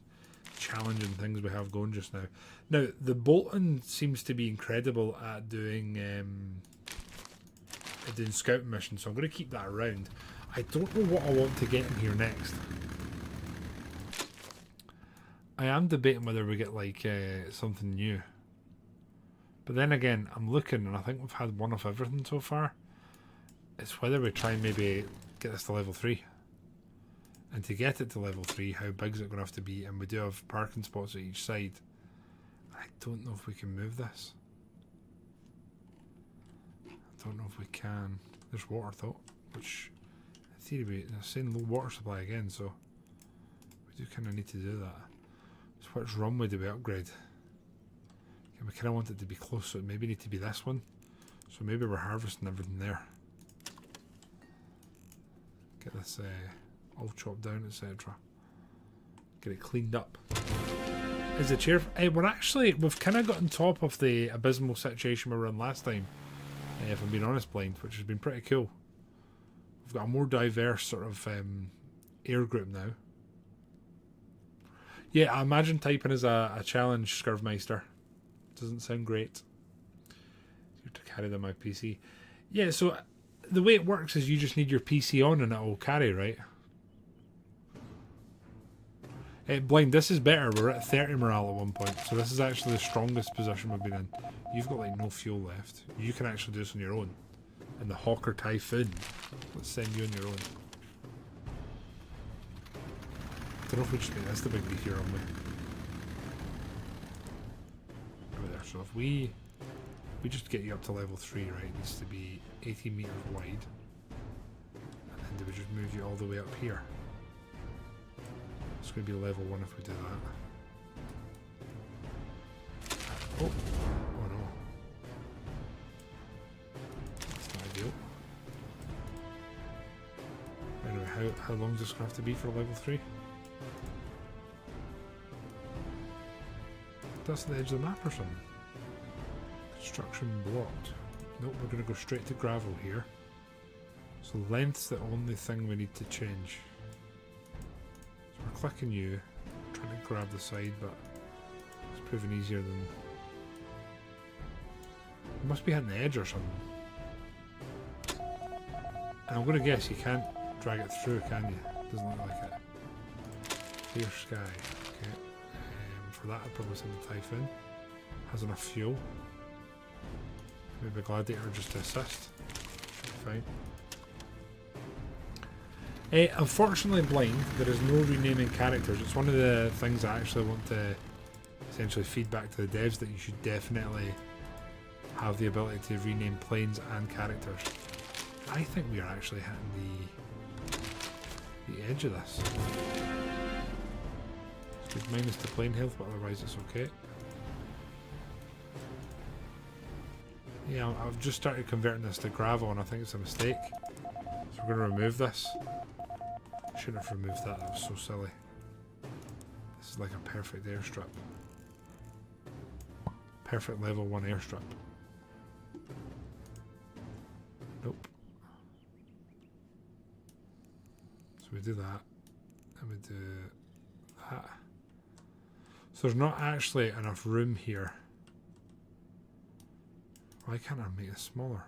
S1: challenging things we have going just now. Now, the Bolton seems to be incredible at doing scouting missions, so I'm going to keep that around. I don't know what I want to get in here next. I am debating whether we get like something new. But then again, I'm looking and I think we've had one of everything so far. It's whether we try and maybe get this to level 3. And to get it to level 3, how big is it going to have to be? And we do have parking spots at each side. I don't know if we can move this. I don't know if we can. There's water though, which in theory they're saying low water supply again, so we do kind of need to do that. So which runway do we upgrade? Okay, we kind of want it to be close, so it maybe need to be this one. So maybe we're harvesting everything there. Get this all chopped down, etc. Get it cleaned up. Is the chair? We've kind of got on top of the abysmal situation we were in last time. If I'm being honest, Blind, which has been pretty cool. We've got a more diverse sort of air group now. Yeah, I imagine typing is a challenge, Scurvmeister. Doesn't sound great. You have to carry them on my PC. Yeah, so the way it works is you just need your PC on and it will carry, right? Blind, this is better. We're at 30 morale at one point, so this is actually the strongest position we've been in. You've got like no fuel left. You can actually do this on your own. And the Hawker Typhoon, let's send you on your own. I don't know if we just make this the big leaf here, aren't we? Over there. So if we just get you up to level 3, right? It needs to be 80 meters wide. And then do we just move you all the way up here? It's going to be level 1 if we do that. Oh no. That's not ideal. Anyway, how long does this going to have to be for level 3? That's the edge of the map or something. Construction blocked. Nope, we're going to go straight to gravel here. So length's the only thing we need to change. So we're clicking you, trying to grab the side, but it's proving easier than... It must be hitting the edge or something. And I'm going to guess you can't drag it through, can you? Doesn't look like it. Clear sky. Okay. For that I'd probably send the Typhoon. Has enough fuel. Maybe a Gladiator just to assist. Fine. Unfortunately, Blind, there is no renaming characters. It's one of the things I actually want to essentially feed back to the devs, that you should definitely have the ability to rename planes and characters. I think we are actually hitting the edge of this. It's minus the plane health, but otherwise it's okay. Yeah, I've just started converting this to gravel and I think it's a mistake. So we're going to remove this. Shouldn't have removed that, that was so silly. This is like a perfect airstrip. Perfect level 1 airstrip. Nope. So we do that. And we do that. So there's not actually enough room here. Why can't I make it smaller?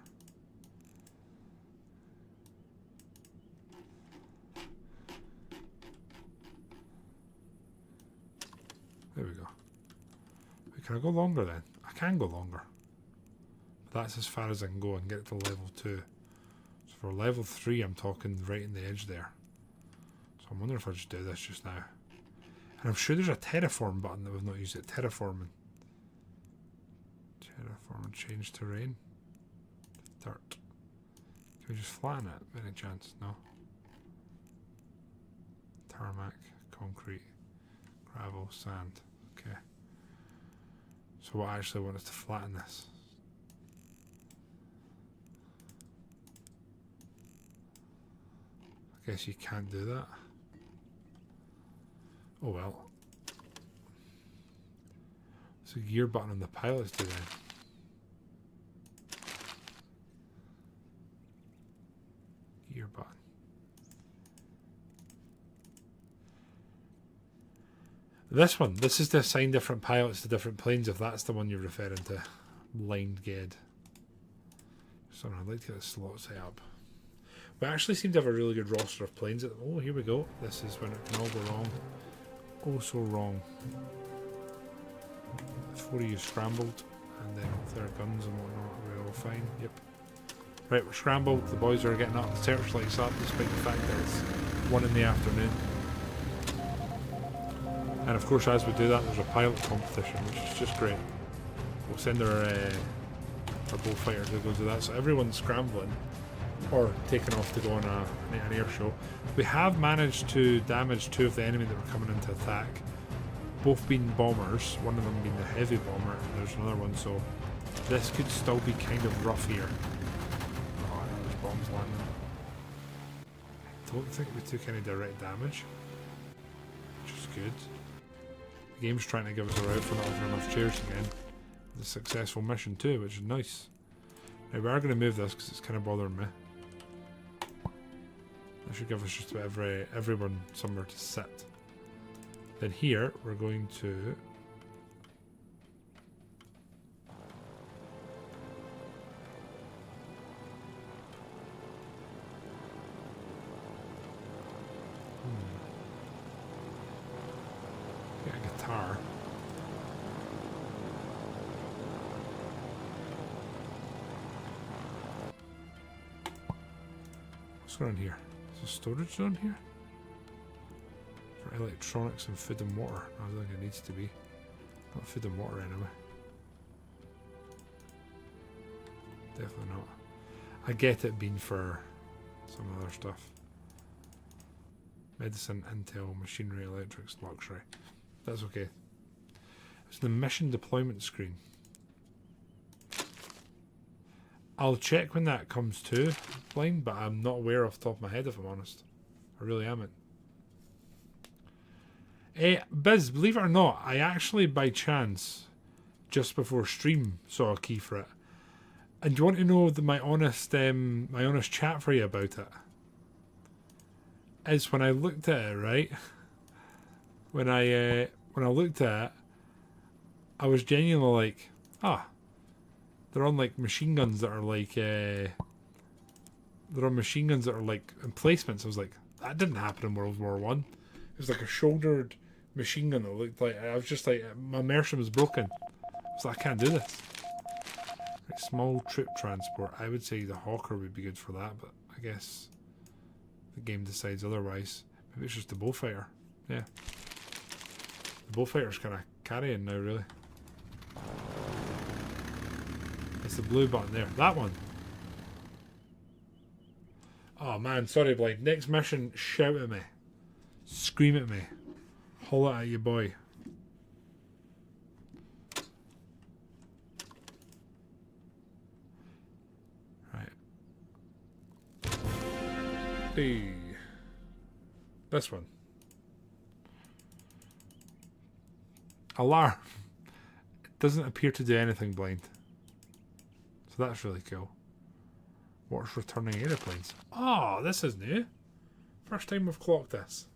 S1: There we go. Wait, can I go longer then? I can go longer. But that's as far as I can go and get it to level 2. So for level 3 I'm talking right in the edge there. So I'm wondering if I just do this just now. And I'm sure there's a terraform button that we've not used it. Terraforming. Terraform, change terrain. Dirt. Can we just flatten it? Any chance? No. Tarmac, concrete, gravel, sand. Okay. So what I actually want is to flatten this. guess you can't do that. Oh well. It's a gear button on the pilots do then. Gear button. This one. This is to assign different pilots to different planes, if that's the one you're referring to. Blind Ged. So I'd like to get a slot set up. We actually seem to have a really good roster of planes at the moment. Oh, here we go. This is when it can all go wrong. Oh, so wrong. 4 of you scrambled, and then with their guns and whatnot, we're all fine. Yep. Right, we're scrambled. The boys are getting up. The searchlight's up, despite the fact that it's 1 in the afternoon. And of course, as we do that, there's a pilot competition, which is just great. We'll send our bullfighter to go do that. So everyone's scrambling or taking off to go on an air show. We have managed to damage 2 of the enemy that were coming in to attack. Both being bombers, one of them being the heavy bomber, and there's another one, so this could still be kind of rough here. Oh, there's bombs landing. Don't think we took any direct damage, which is good. The game's trying to give us a route for not having enough chairs again. It's a successful mission too, which is nice. Now we are going to move this because it's kind of bothering me. That should give us just about everyone somewhere to sit. Then here we're going to get a guitar. What's going on here? Is there storage on here? For electronics and food and water. I don't think it needs to be. Not food and water anyway. Definitely not. I get it being for some other stuff. Medicine, intel, machinery, electrics, luxury. That's okay. It's the mission deployment screen. I'll check when that comes to, Blind, but I'm not aware off the top of my head, if I'm honest. I really am. Biz, believe it or not, I actually by chance, just before stream, saw a key for it. And do you want to know my honest chat for you about it? Is when I looked at it, right? When I looked at it, I was genuinely like, they're on like machine guns that are like emplacements. I was like, that didn't happen in World War One. It was like a shouldered machine gun that looked like, I was just like, my immersion was broken. I was like, I can't do this. Right, small troop transport. I would say the Hawker would be good for that, but I guess the game decides otherwise. Maybe it's just the bullfighter. Yeah. The bullfighter's kind of carrying now, really. It's the blue button there. That one. Oh man, sorry Blind. Next mission, shout at me. Scream at me. Holler at your boy. Right. Hey. This one. Alarm. It doesn't appear to do anything, Blind. So that's really cool. What's returning airplanes? Oh, this is new. First time we've clocked this.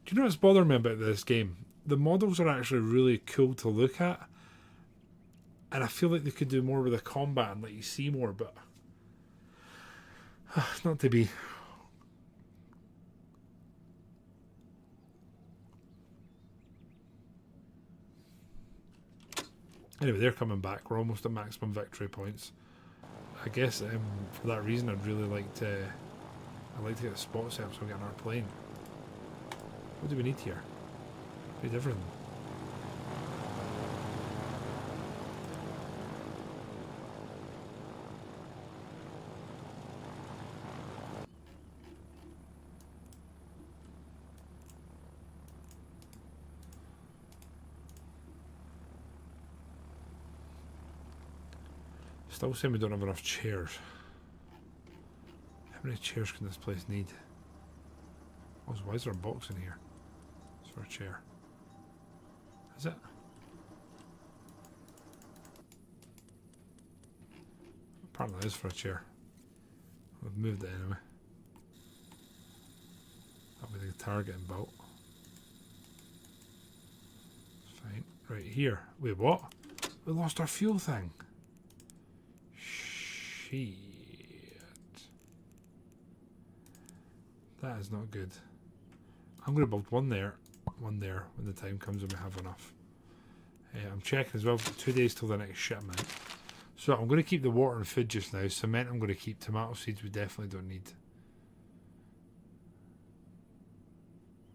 S1: Do you know what's bothering me about this game? The models are actually really cool to look at. And I feel like they could do more with the combat and let you see more, but it's not to be. Anyway, they're coming back. We're almost at maximum victory points. I guess for that reason, I'd like to get a spot set up so we get on our plane. What do we need here? We need everything. Still saying we don't have enough chairs. How many chairs can this place need? Oh, so why is there a box in here? It's for a chair. Is it? Apparently it is for a chair. We've moved it anyway. That'll be the target and built. Fine. Right here. Wait, what? We lost our fuel thing. Shit. That is not good. I'm going to build one there when the time comes when we have enough. I'm checking as well. 2 days till the next shipment. So I'm going to keep the water and food just now. Cement I'm going to keep. Tomato seeds we definitely don't need.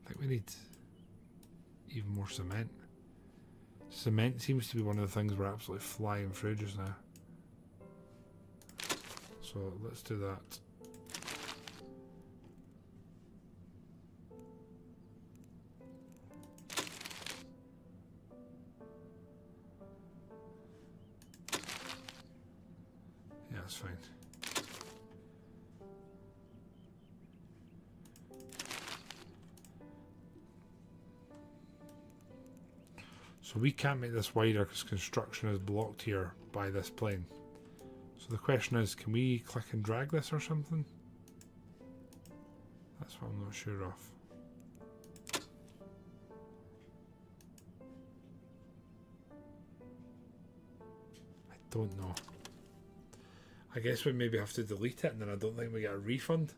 S1: I think we need even more cement. Cement seems to be one of the things we're absolutely flying through just now. So let's do that. Yeah, that's fine. So we can't make this wider because construction is blocked here by this plane. So the question is, can we click and drag this or something? That's what I'm not sure of. I don't know. I guess we maybe have to delete it and then I don't think we get a refund.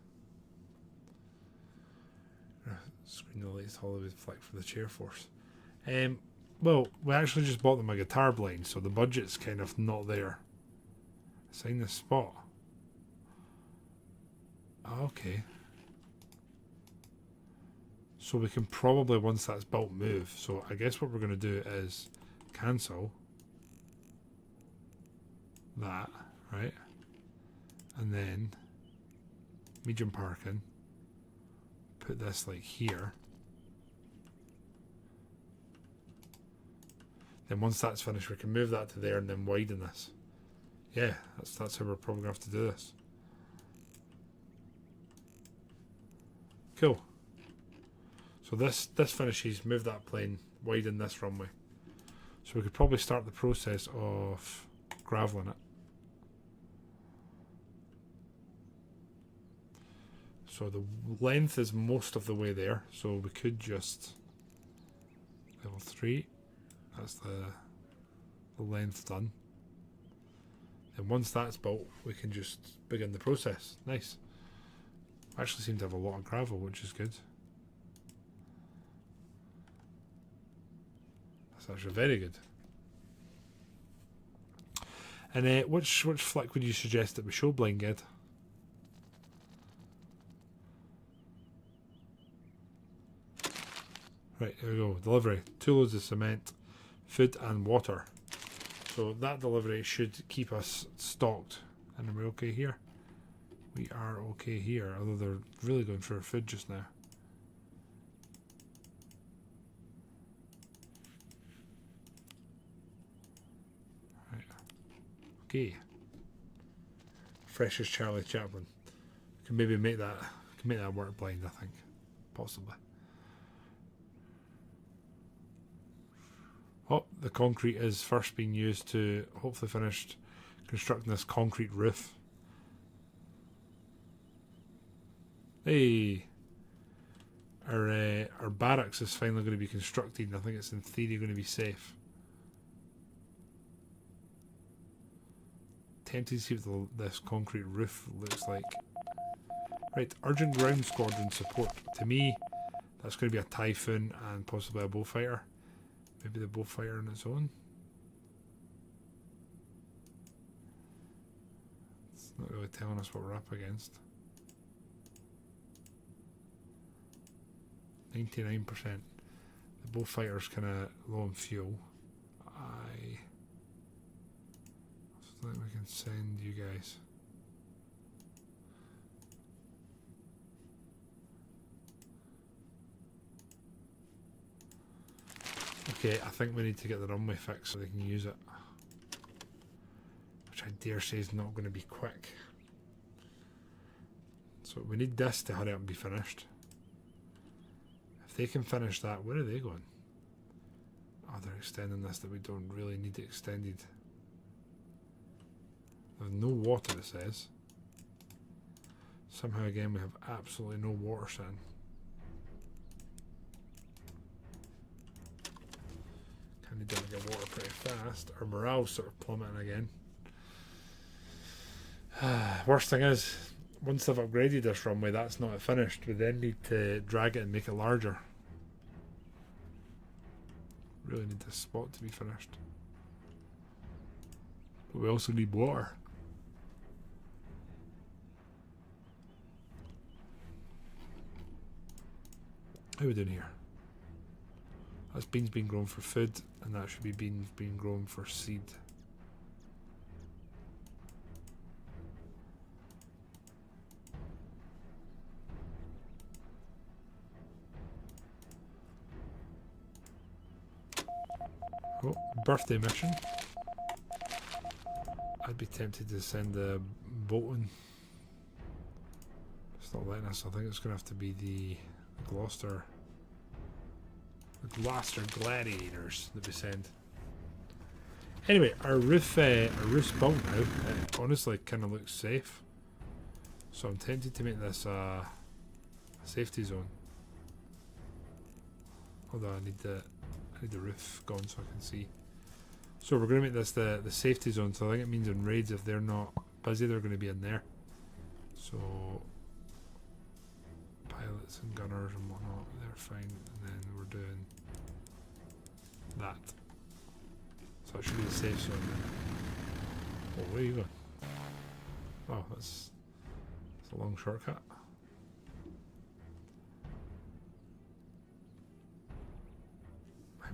S1: Screen the latest Hollywood flick for the chair force. Well, we actually just bought them a guitar blind, so the budget's kind of not there. Assign this spot. Okay. So we can probably, once that's built, move. So I guess what we're going to do is cancel that, right? And then medium parking. Put this like here. Then once that's finished, we can move that to there and then widen this. Yeah, that's how we're probably going to have to do this. Cool. So this finishes, move that plane, widen this runway. So we could probably start the process of graveling it. So the length is most of the way there, so we could just level 3. That's the length done. And once that's built, we can just begin the process. Nice. I actually seem to have a lot of gravel, which is good. That's actually very good. And which flick would you suggest that we show Blind Ged? Right, here we go. Delivery. 2 loads of cement, food and water. So that delivery should keep us stocked. And are we okay here? We are okay here, although they're really going for food just now. Right. Okay. Fresh as Charlie Chaplin. Can maybe make that work blind, I think. Possibly. Oh, the concrete is first being used to hopefully finish constructing this concrete roof. Hey, our barracks is finally going to be constructed, and I think it's in theory going to be safe. Tempted to see what this concrete roof looks like. Right, urgent ground squadron support. To me, that's going to be a Typhoon and possibly a Bullfighter. Maybe the Bullfighter on its own. It's not really telling us what we're up against. 99%. The Bullfighter's kind of low on fuel. I think we can send you guys. Okay, I think we need to get the runway fixed so they can use it. which I dare say is not going to be quick. So we need this to hurry up and be finished. If they can finish that, where are they going? Oh, they're extending this that we don't really need it extended. There's no water, it says. Somehow again we have absolutely no water sitting. Can need to get water pretty fast. Our morale's sort of plummeting again. Worst thing is, once they've upgraded this runway, that's not finished. We then need to drag it and make it larger. Really need this spot to be finished. But we also need water. How are we doing here? That's beans being grown for food, and that should be beans being grown for seed. Oh, birthday mission. I'd be tempted to send a boat in. It's not letting us. I think it's going to have to be the Gloucester Gladiators that we send. Anyway, our roof's built now. It honestly kind of looks safe. So I'm tempted to make this a safety zone. Although I need the roof gone so I can see. So we're going to make this the safety zone. So I think it means in raids, if they're not busy, they're going to be in there. So pilots and gunners and whatnot, they're fine. And then we're doing that. So it should be the safe zone then. Oh, where are you going? Oh, that's a long shortcut.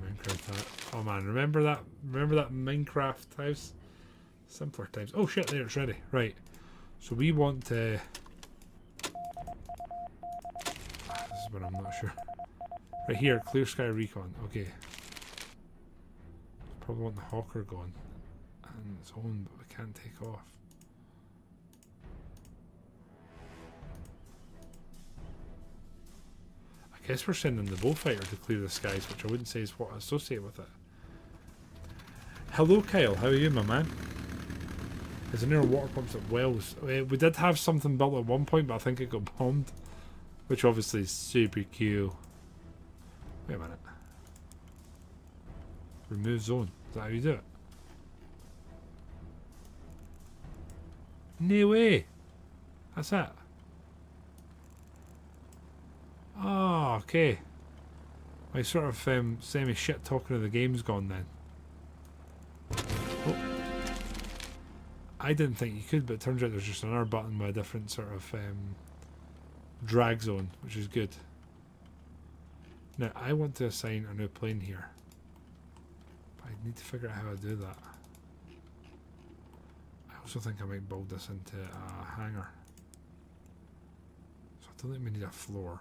S1: Minecraft. Oh man, remember that Minecraft house? Simpler times. Oh shit, there, it's ready. Right. So we want to... This is what I'm not sure. Right here, clear sky recon. Okay. Probably want the Hawker going. And it's on, but we can't take off. I guess we're sending the bullfighter to clear the skies, which I wouldn't say is what I associate with it. Hello Kyle, how are you, my man? There's an air water pumps at Wells. We did have something built at one point, but I think it got bombed. Which obviously is super cool. Wait a minute. Remove zone. Is that how you do it? No way! That's it. Oh, okay. My sort of semi-shit talking of the game's gone then. Oh. I didn't think you could, but it turns out there's just another button with a different sort of drag zone, which is good. Now, I want to assign a new plane here. But I need to figure out how to do that. I also think I might build this into a hangar. So I don't think we need a floor.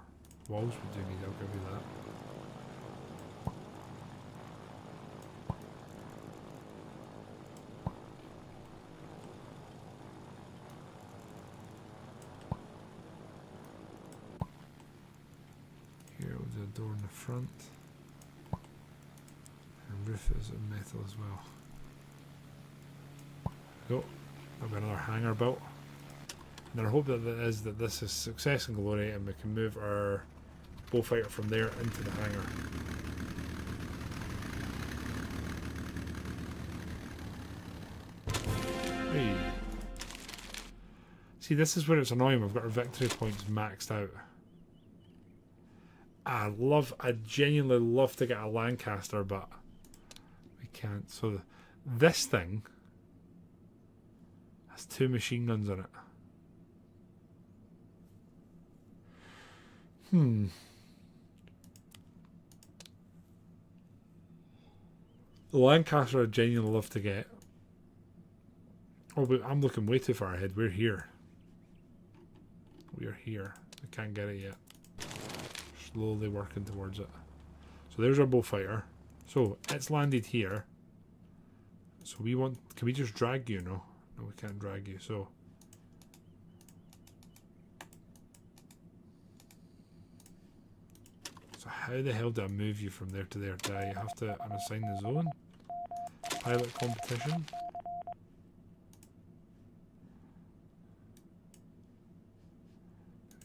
S1: Walls we do need, I'll give you that. Here we'll do a door in the front. And roof is in metal as well. There we go. That'll be another hangar built. And I hope that this is success and glory, and we can move our bullfighter from there into the hangar. Hey. See, this is where it's annoying. We've got our victory points maxed out. I genuinely love to get a Lancaster, but we can't. So this thing has 2 machine guns in it. The Lancaster I genuinely love to get. Oh, but I'm looking way too far ahead. We're here. We're here. We can't get it yet. Slowly working towards it. So there's our bullfighter. So it's landed here. So we want... Can we just drag you, no? No, we can't drag you, so... So how the hell do I move you from there to there? Do I have to unassign the zone? Pilot competition?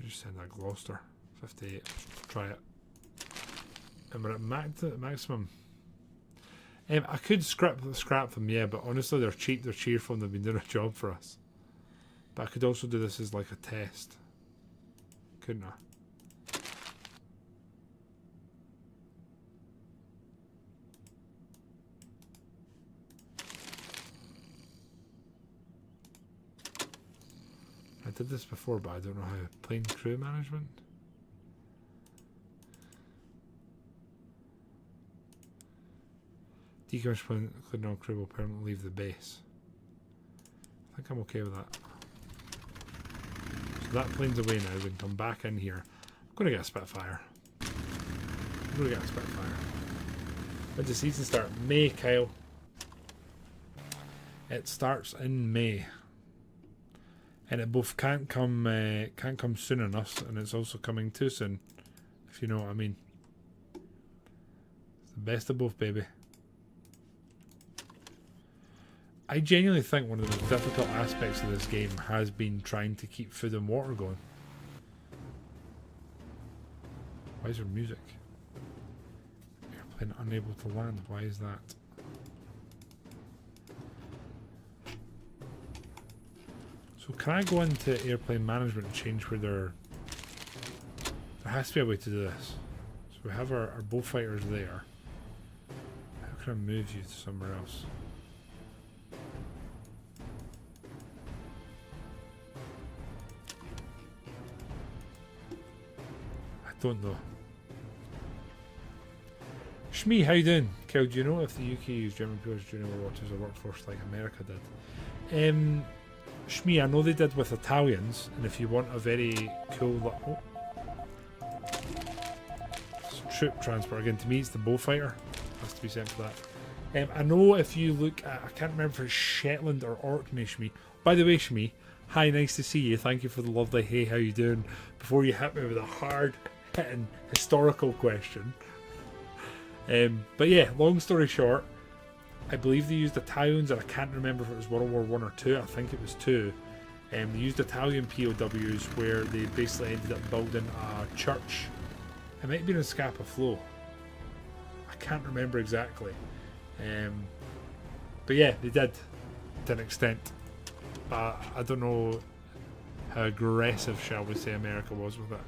S1: Just send that Gloucester. 58. Try it. And we're at maximum. I could scrap them, yeah, but honestly they're cheap, they're cheerful, and they've been doing a job for us. But I could also do this as like a test. Couldn't I? I did this before, but I don't know how. Plane crew management? Decommissioned plane, including all crew, will permanently leave the base. I think I'm okay with that. So that plane's away now. We can come back in here. I'm going to get a Spitfire. I'm going to get a Spitfire. When's the season start? May, Kyle. It starts in May. And it both can't come soon enough, and it's also coming too soon, if you know what I mean. It's the best of both, baby. I genuinely think one of the most difficult aspects of this game has been trying to keep food and water going. Why is there music? Airplane unable to land. Why is that? So can I go into airplane management and change where they're... There has to be a way to do this. So we have our bullfighters there. How can I move you to somewhere else? I don't know. Shmee, how you doing? Kel, do you know if the UK used German pilots during World War II as a workforce like America did? Shmee, I know they did with Italians, and if you want a very cool... troop transport, again, to me it's the bullfighter. Has to be sent for that. I know if you look at... I can't remember if it's Shetland or Orkney, Shmee. By the way, Shmee, hi, nice to see you. Thank you for the lovely hey, how you doing? Before you hit me with a hard-hitting historical question. But yeah, long story short, I believe they used Italians, and I can't remember if it was World War I or II. I think it was II. They used Italian POWs where they basically ended up building a church. It might have been in Scapa Flow. I can't remember exactly. But yeah, they did to an extent. But I don't know how aggressive, shall we say, America was with it.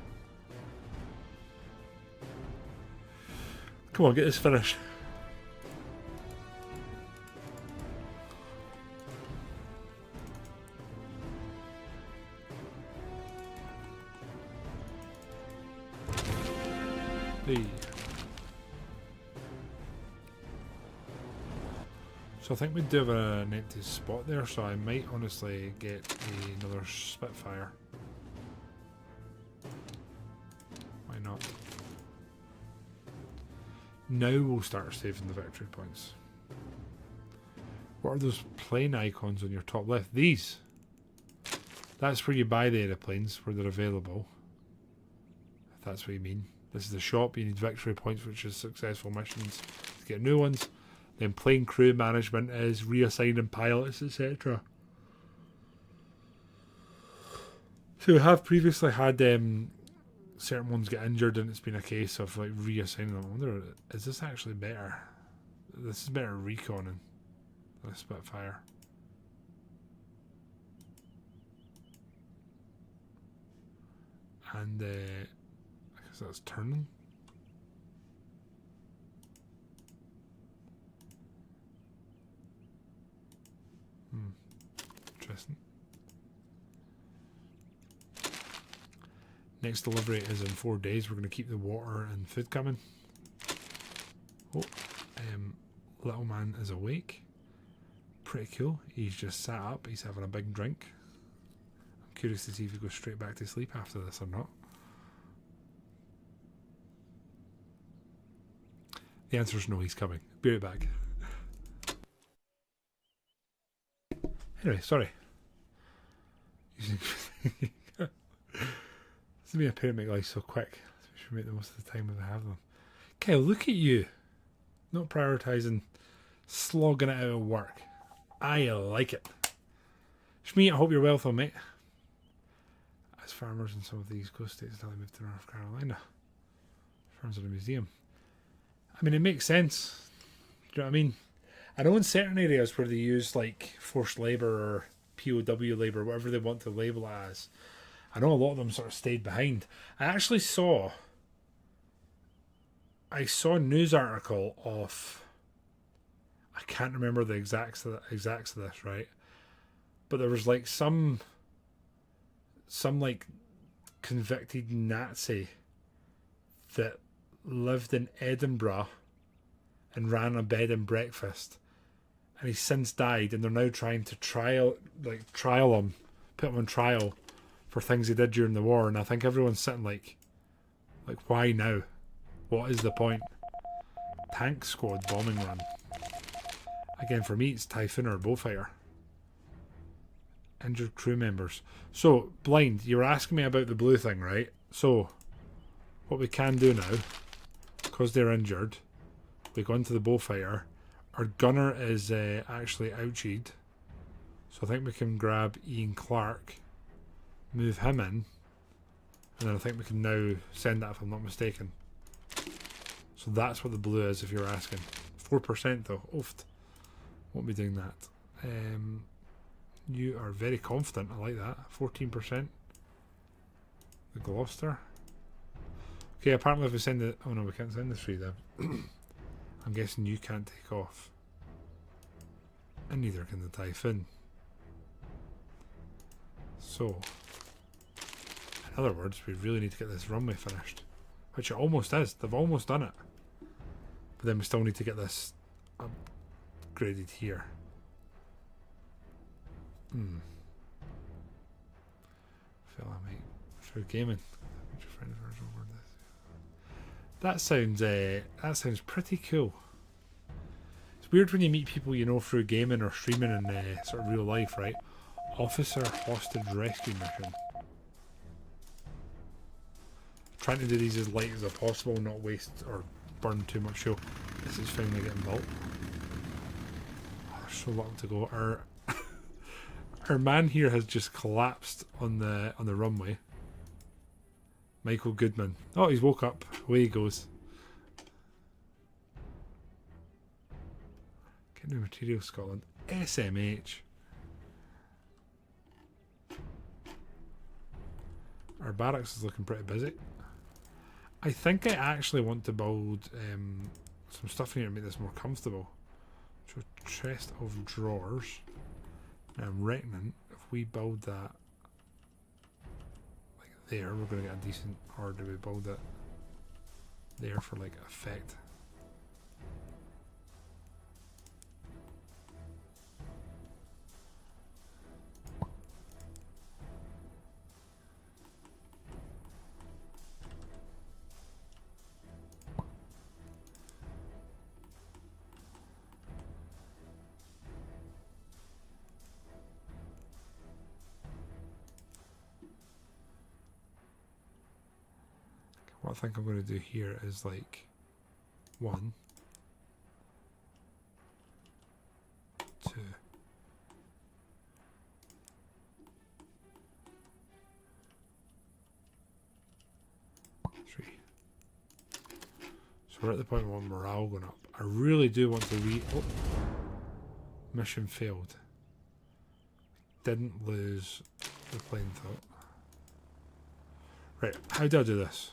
S1: Come on, get this finished. Hey. So I think we do have an empty spot there, so I might honestly get another Spitfire. Why not? Now we'll start saving the victory points. What are those plane icons on your top left? These! That's where you buy the aeroplanes, where they're available. If that's what you mean. This is the shop. You need victory points, which is successful missions to get new ones. Then plane crew management is reassigning pilots, etc. So we have previously had certain ones get injured, and it's been a case of like reassigning them. I wonder, is this actually better? This is better reconning than a Spitfire. And I guess that's turning. Interesting. Next delivery is in 4 days. We're going to keep the water and food coming. Oh, little man is awake. Pretty cool. He's just sat up. He's having a big drink. I'm curious to see if he goes straight back to sleep after this or not. The answer is no, he's coming. Be right back. Anyway, sorry. Doesn't mean a parent make life so quick. So we should make the most of the time when we have them. Okay, look at you. Not prioritising, slogging it out of work. I like it. Shmeet, I hope you're well though, mate. As farmers in some of the East Coast states until they moved to North Carolina. Farms at a museum. I mean, it makes sense. Do you know what I mean? I know in certain areas where they use like forced labour or POW labour, whatever they want to label it as, I know a lot of them sort of stayed behind. I actually saw a news article of, I can't remember the exacts of this, right? But there was like some like convicted Nazi that lived in Edinburgh and ran a bed and breakfast, and he's since died, and they're now trying to trial him, put him on trial for things he did during the war. And I think everyone's sitting like why now? What is the point? Tank squad bombing run. Again, for me, it's Typhoon or Bowfighter. Injured crew members. So, Blind, you were asking me about the blue thing, right? So, what we can do now, because they're injured, we go into the Bowfighter. Our gunner is actually ouchied. So I think we can grab Ian Clark, move him in, and then I think we can now send that if I'm not mistaken. So that's what the blue is if you're asking. 4% though. Oofed. Won't be doing that. You are very confident. I like that. 14%. The Gloucester. Okay, apparently if we send it... Oh no, we can't send the 3 then. I'm guessing you can't take off. And neither can the Typhoon. So, in other words, we really need to get this runway finished. Which it almost is. They've almost done it. But then we still need to get this upgraded here. Feel I might through gaming. That sounds pretty cool. It's weird when you meet people you know through gaming or streaming in sort of real life, right? Officer hostage rescue mission. Trying to do these as light as possible, not waste or burn too much fuel. This is finally getting built. Oh, there's so long to go. Our man here has just collapsed on the runway. Michael Goodman. Oh, he's woke up. Away he goes. Get new material, Scotland. SMH. Our barracks is looking pretty busy. I think I actually want to build some stuff in here to make this more comfortable. So, chest of drawers. Now I'm reckoning if we build that like there, we're going to get a decent, or do we build it there for like effect? What I think I'm going to do here is like 1, 2, 3. So we're at the point where morale going up. I really do want to mission failed. Didn't lose the plane though. Right, how do I do this?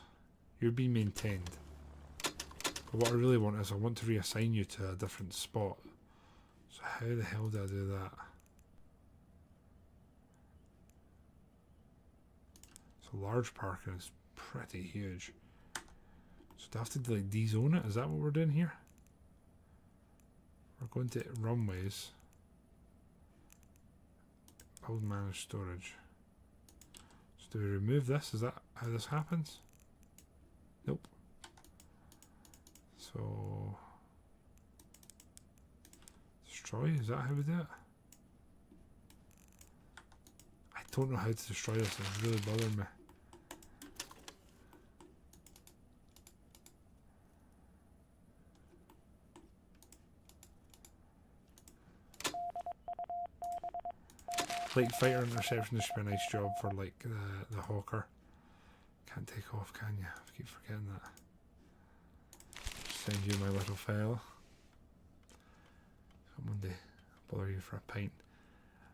S1: You're being maintained. But what I really want is I want to reassign you to a different spot. So how the hell do I do that? So large parking is pretty huge. So do I have to like de-zone it? Is that what we're doing here? We're going to runways. Build manage storage. So do we remove this? Is that how this happens? Nope. So destroy, is that how we do it? don't know how to destroy this. It's really bothering me. Like fighter interception, this should be a nice job for like the hawker. Can't take off, can you? I keep forgetting that. Send you my little file. One day, I'll bother you for a pint.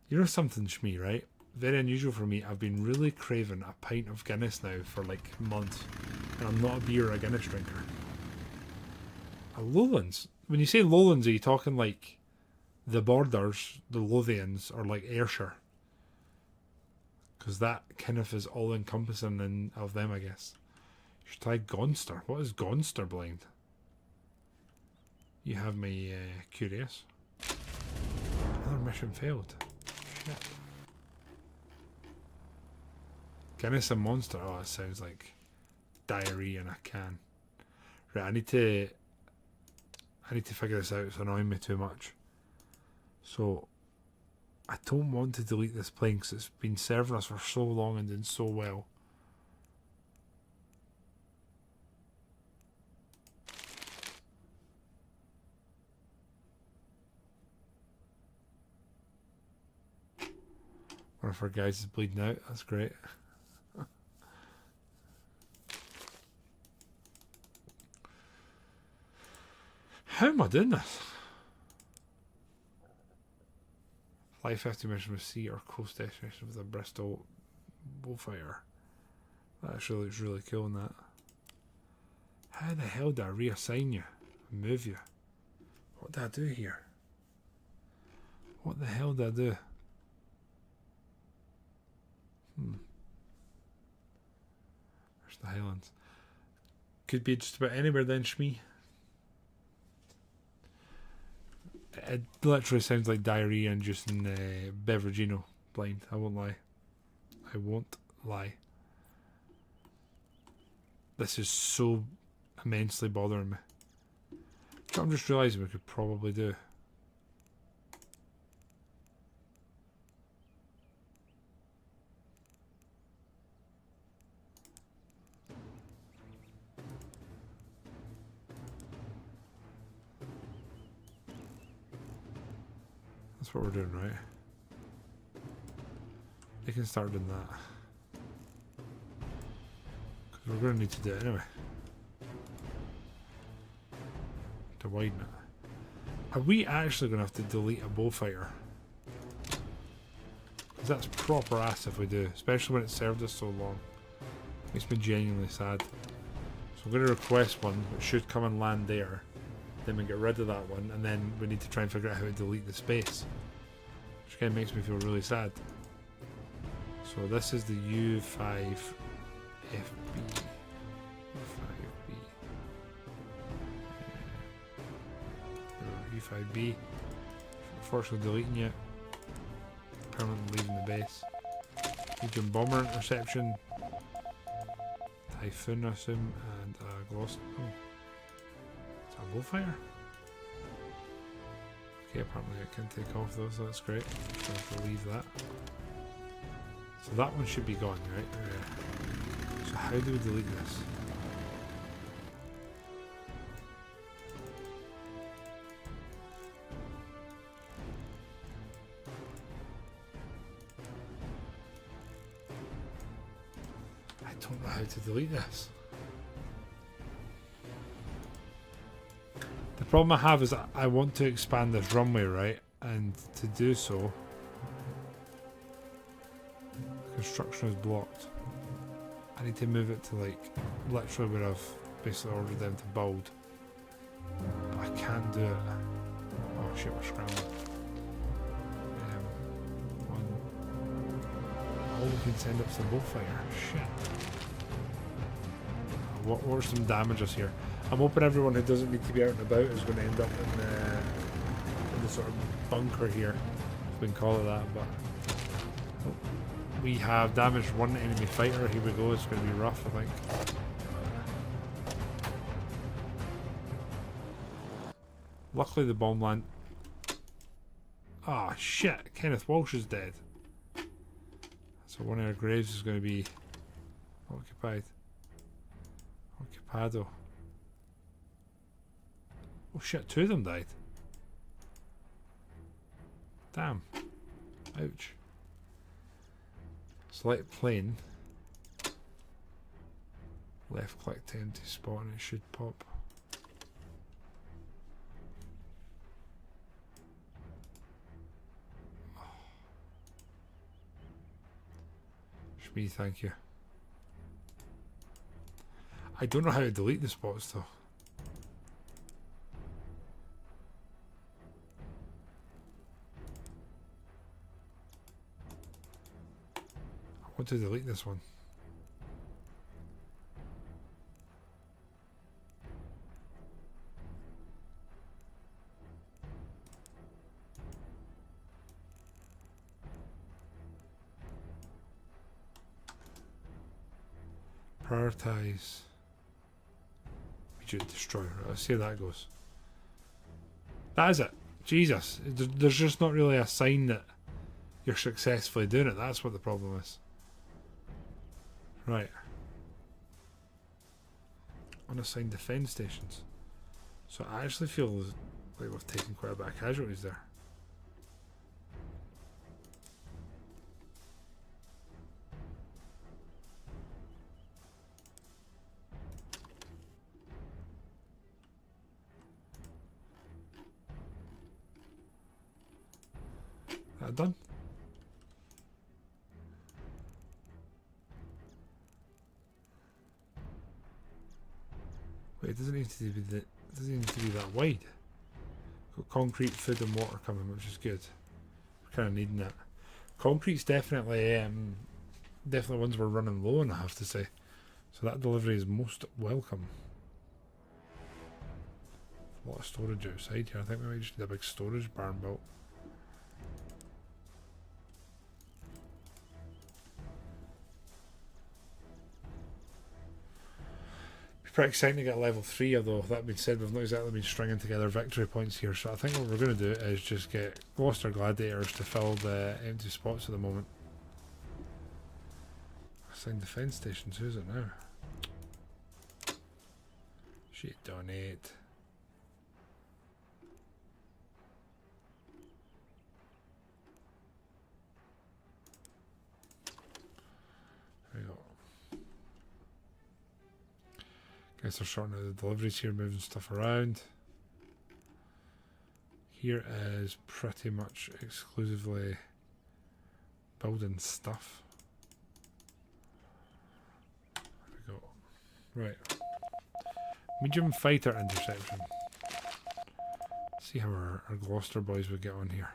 S1: You know something, Shmee, right? Very unusual for me. I've been really craving a pint of Guinness now for like months, and I'm not a beer or a Guinness drinker. A Lowlands. When you say Lowlands, are you talking like the Borders, the Lothians, or like Ayrshire? Because that kind of is all encompassing of them, I guess. You should try Gonster. What is Gonster blind? You have me curious. Another mission failed. Shit. Guinness and Monster. Oh, it sounds like diarrhea in a can. Right, I need to figure this out. It's annoying me too much. So I don't want to delete this plane because it's been serving us for so long and doing so well. One of our guys is bleeding out. That's great. How am I doing this? Fly 50 mission with sea or coast destination with a Bristol bullfighter. That actually looks really cool in that. How the hell did I reassign you? Move you? What did I do here? What the hell did I do? There's the Highlands. Could be just about anywhere then, Shmee. It literally sounds like diarrhea and just in Beveragino blind. I won't lie. I won't lie. This is so immensely bothering me. What I'm just realising we could probably do. That's what we're doing, right? They can start doing that. Because we're going to need to do it anyway. To widen it. Are we actually going to have to delete a bullfighter? Because that's proper ass if we do. Especially when it served us so long. Makes me genuinely sad. So I'm going to request one, which should come and land there. Then we get rid of that one, and then we need to try and figure out how to delete the space. Which kind of makes me feel really sad. So this is the U5FB. U5B. Unfortunately deleting you. Permanently leaving the base. Legion bomber interception. Typhoon, I assume, and Gloucester. Oh. Is that a bullfire? Okay, apparently I can take off those, so that's great. So I have to leave that. So that one should be gone, right? So how do we delete this? I don't know how to delete this. The problem I have is I want to expand this runway, right? And to do so, construction is blocked. I need to move it to like literally where I've basically ordered them to build. But I can't do it. Oh shit, we're scrambling. Oh, we can send up some bullfire. Shit. What are some damages here? I'm hoping everyone who doesn't need to be out and about is going to end up in the sort of bunker here, if we can call it that. But we have damaged one enemy fighter. Here we go. It's going to be rough, I think. Luckily, the bomb land. Ah, shit! Kenneth Walsh is dead. That's So one of our graves is going to be occupied. Occupado. Oh shit, 2 of them died. Damn. Ouch. Select plane. Left click to empty spot and it should pop. Shmee, thank you. I don't know how to delete the spots though. I want to delete this one. Prioritize. Immediate destroyer. Let's see how that goes. That is it. Jesus. There's just not really a sign that you're successfully doing it. That's what the problem is. Right. Unassigned defense stations. So I actually feel like we've taken quite a bit of casualties there. That done? Wait, it doesn't need to be that wide. Got concrete, food and water coming, which is good. We're kind of needing that. Concrete's definitely ones we're running low on, I have to say. So that delivery is most welcome. A lot of storage outside here. I think we might just need a big storage barn built. Pretty exciting to get level 3, although that being said, we've not exactly been stringing together victory points here, so I think what we're going to do is just get Gloucester Gladiators to fill the empty spots at the moment. Assigned defence stations, who's it now? Shit, donate. There we go. Guess they're sorting out the deliveries here, moving stuff around. Here is pretty much exclusively building stuff. There we go. Right. Medium fighter interception. See how our Gloucester boys would get on here.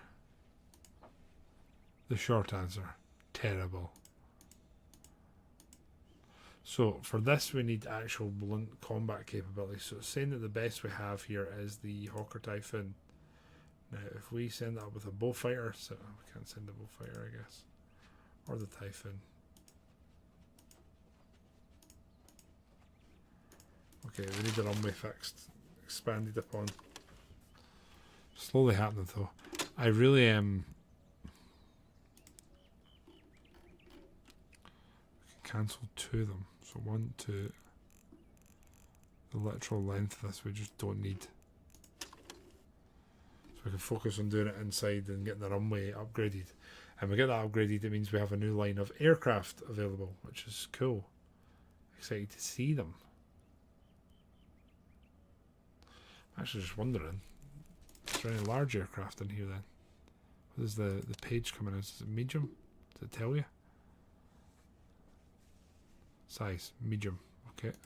S1: The short answer, terrible. So for this we need actual blunt combat capability. So it's saying that the best we have here is the Hawker Typhoon. Now if we send that up with a Bullfighter, so we can't send the Bullfighter I guess, or the Typhoon. Okay, we need the runway fixed, expanded upon. Slowly happening though. I really am. Cancel 2 of them. So 1, 2. The literal length of this we just don't need. So we can focus on doing it inside and getting the runway upgraded. And we get that upgraded, it means we have a new line of aircraft available, which is cool. Excited to see them. I'm actually just wondering, is there any large aircraft in here then? What is the page coming as? Is it medium? Does it tell you? Size, medium, okay.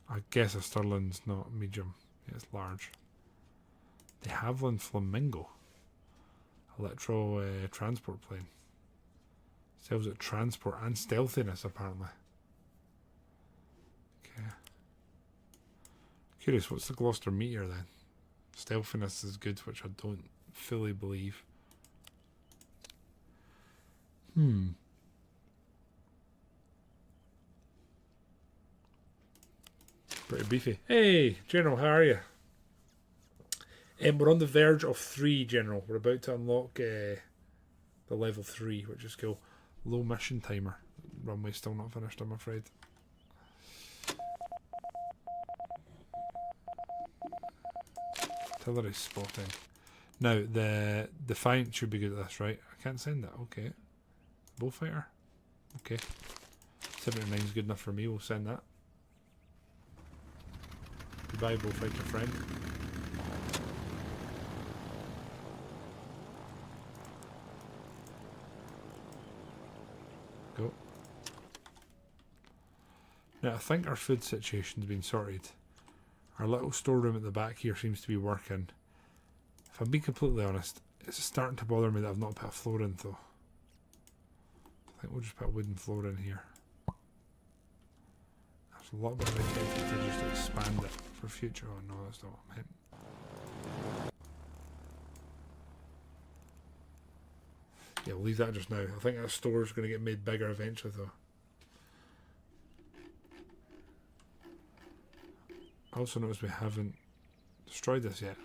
S1: I guess a Stirling's not medium, yeah, it's large. De Havilland Flamingo. Electro transport plane. Sells at transport and stealthiness apparently. Okay. Curious, what's the Gloucester meteor then? Stealthiness is good, which I don't fully believe. Pretty beefy. Hey, General, how are you? We're on the verge of 3, General. We're about to unlock the level 3, which is cool. Low mission timer. Runway still not finished, I'm afraid. Artillery spotting. Now, the Defiant should be good at this, right? I can't send that. Okay. Bullfighter? Okay. 79 is good enough for me. We'll send that. Goodbye, Bullfighter friend. Go. Now, I think our food situation's been sorted. Our little storeroom at the back here seems to be working. If I'm being completely honest, it's starting to bother me that I've not put a floor in though. I think we'll just put a wooden floor in here. There's a lot of intent to just expand it for future. Oh no, that's not what I meant. Yeah, we'll leave that just now. I think that store's going to get made bigger eventually though. I also noticed we haven't destroyed this yet.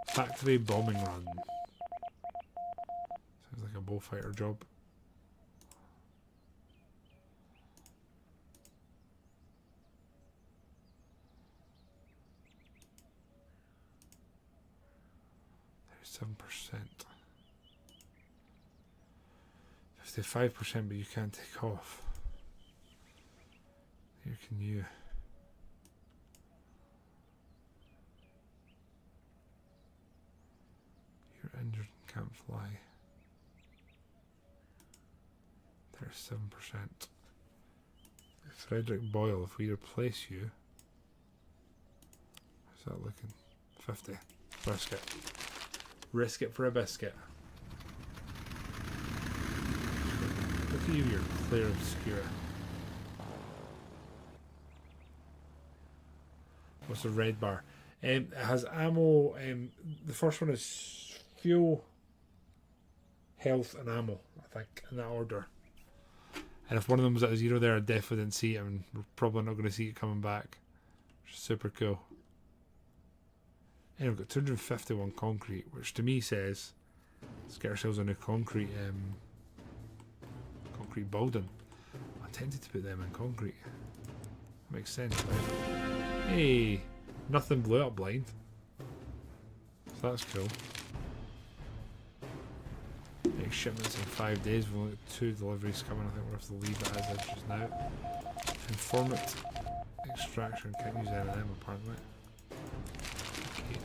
S1: Factory bombing run. Sounds like a bullfighter job. There's 7%. 55%, but you can't take off. Here can you. You're injured and can't fly. There's 7%. Frederick Boyle, if we replace you, how's that looking? 50. Risk it. Risk it for a biscuit. Look at you, you're clear obscura. What's the red bar? It has ammo. The first one is fuel, health, and ammo, I think, in that order. And if one of them was at a 0 there, I definitely didn't see it, and we're probably not going to see it coming back. Which is super cool. And we've got 251 concrete, which to me says let's get ourselves a new concrete building. I tended to put them in concrete. That makes sense, right? Hey, nothing blew up blind. So that's cool. Next shipments in 5 days. We've only got 2 deliveries coming. I think we'll have to leave it as it is just now. Informant extraction. Can't use any of them apparently. Okay.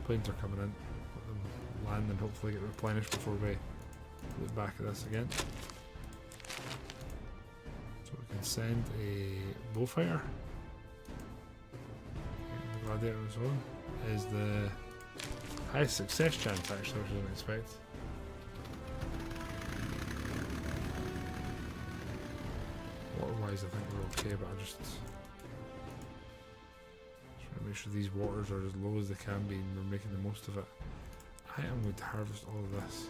S1: Planes are coming in. Let them land and hopefully get replenished before we look back at this again. So we can send a bullfighter. The gladiator on its own is the highest success chance actually, which I didn't expect. Water-wise I think we're okay, but I just want to make sure these waters are as low as they can be and we're making the most of it. I am going to harvest all of this.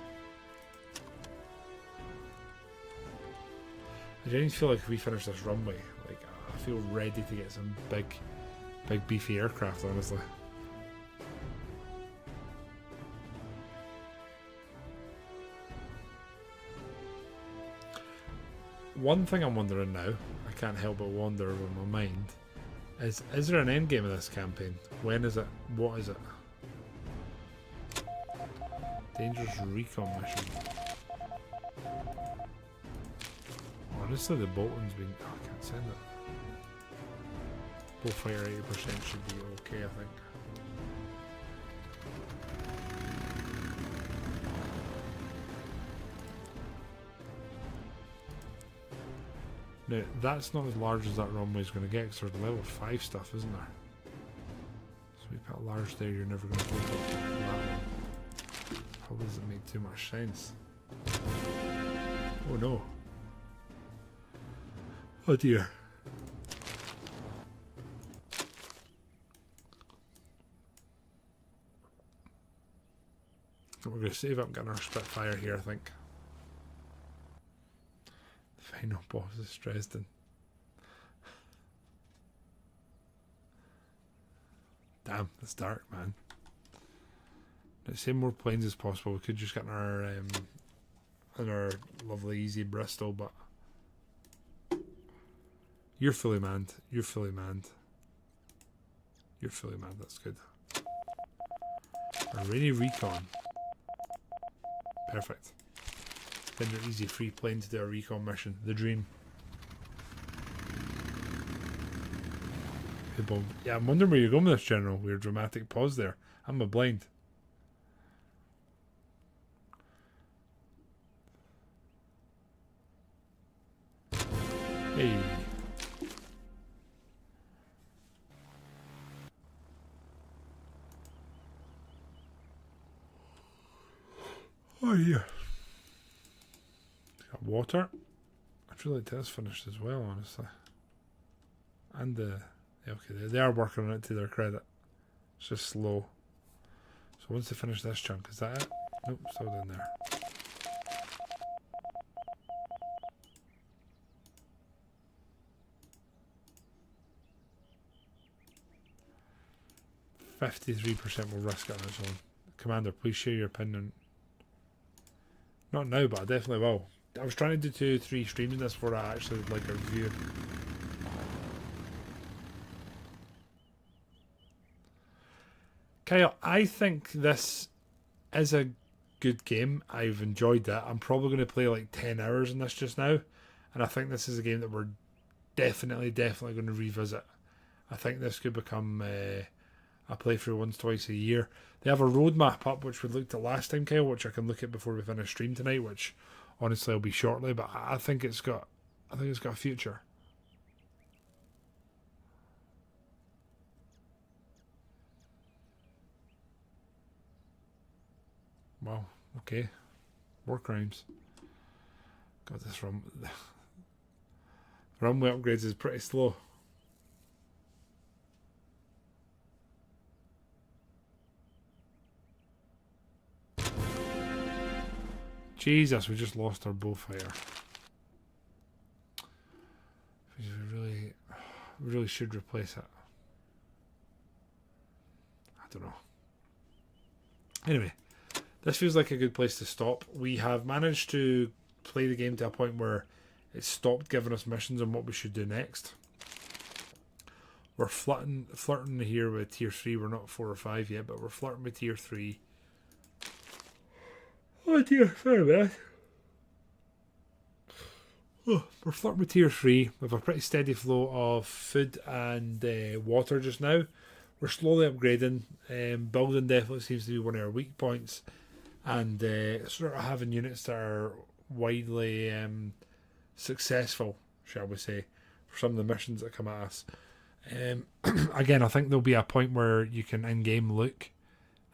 S1: I genuinely feel like if we finish this runway, like I feel ready to get some big beefy aircraft, honestly. One thing I'm wondering now, I can't help but wonder with my mind, is there an end game of this campaign? When is it? What is it? Dangerous recon mission. Honestly, the Bolton's been. Oh, I can't send it. Bullfire 80% should be okay, I think. Now, that's not as large as that runway's going to get because there's level 5 stuff, isn't there? So we put a large there, you're never going to go up to that one. Probably doesn't make too much sense. Oh no. Oh dear. We're going to save up getting our Spitfire here, I think. The final boss is Dresden. Damn, that's dark, man. Now say more planes as possible. We could just get in our lovely easy Bristol, but you're fully manned. You're fully manned. You're fully manned. That's good. A rainy recon. Perfect. Then your easy free plane to do a recon mission. The dream. Yeah, I'm wondering where you're going with this, General. Weird dramatic pause there. I'm a blind. Hey. Oh yeah. Got water. I'd really like this finished as well, honestly. And yeah, okay, they are working on it to their credit. It's just slow. So once they finish this chunk, is that it? Nope, still down there. %53% will risk it on its own. Commander, please share your opinion. Not now, but I definitely will. I was trying to do 2-3 streams in this before I actually like a review. Kyle, I think this is a good game. I've enjoyed it. I'm probably going to play like 10 hours in this just now. And I think this is a game that we're definitely going to revisit. I think this could become a playthrough once, twice a year. They have a roadmap up, which we looked at last time, Kyle, which I can look at before we finish stream tonight, which honestly will be shortly, but I think it's got a future. Wow, okay. War crimes. God, this runway upgrades is pretty slow. Jesus, we just lost our bullfighter. We really should replace it. I don't know. Anyway, this feels like a good place to stop. We have managed to play the game to a point where it stopped giving us missions on what we should do next. We're flirting here with tier 3. We're not 4 or 5 yet, but we're flirting with tier 3. Oh dear, sorry man. Oh, we're flirting with tier 3 with a pretty steady flow of food and water just now. We're slowly upgrading. Building definitely seems to be one of our weak points. And sort of having units that are widely successful, shall we say, for some of the missions that come at us. Again, I think there'll be a point where you can in-game look,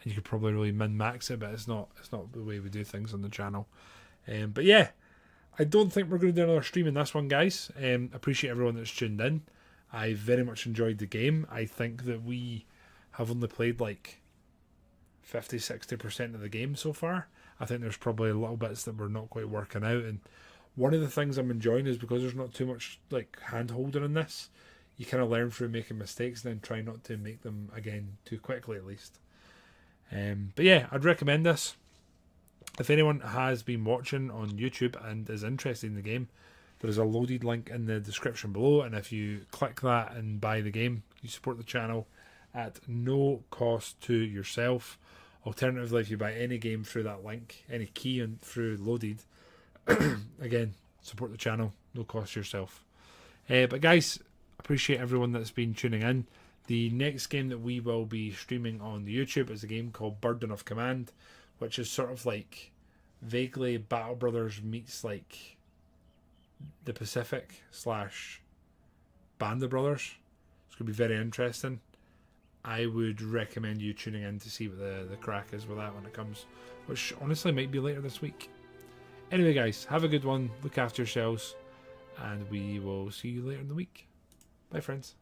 S1: and you could probably really min-max it, but it's not the way we do things on the channel. But yeah, I don't think we're going to do another stream in this one, guys. Appreciate everyone that's tuned in. I very much enjoyed the game. I think that we have only played like 50-60% of the game so far. I think there's probably little bits that we're not quite working out, and one of the things I'm enjoying is because there's not too much like hand holding in this, you kind of learn through making mistakes and then try not to make them again too quickly at least. But yeah, I'd recommend this. If anyone has been watching on YouTube and is interested in the game, there is a loaded link in the description below, and if you click that and buy the game, you support the channel at no cost to yourself. Alternatively, if you buy any game through that link, any key and through loaded, again, support the channel, no cost to yourself. But guys, appreciate everyone that's been tuning in. The next game that we will be streaming on the YouTube is a game called Burden of Command, which is sort of like vaguely Battle Brothers meets like the Pacific / Band of Brothers. It's going to be very interesting. I would recommend you tuning in to see what the crack is with that when it comes, which honestly might be later this week. Anyway guys, have a good one, look after yourselves, and we will see you later in the week. Bye friends.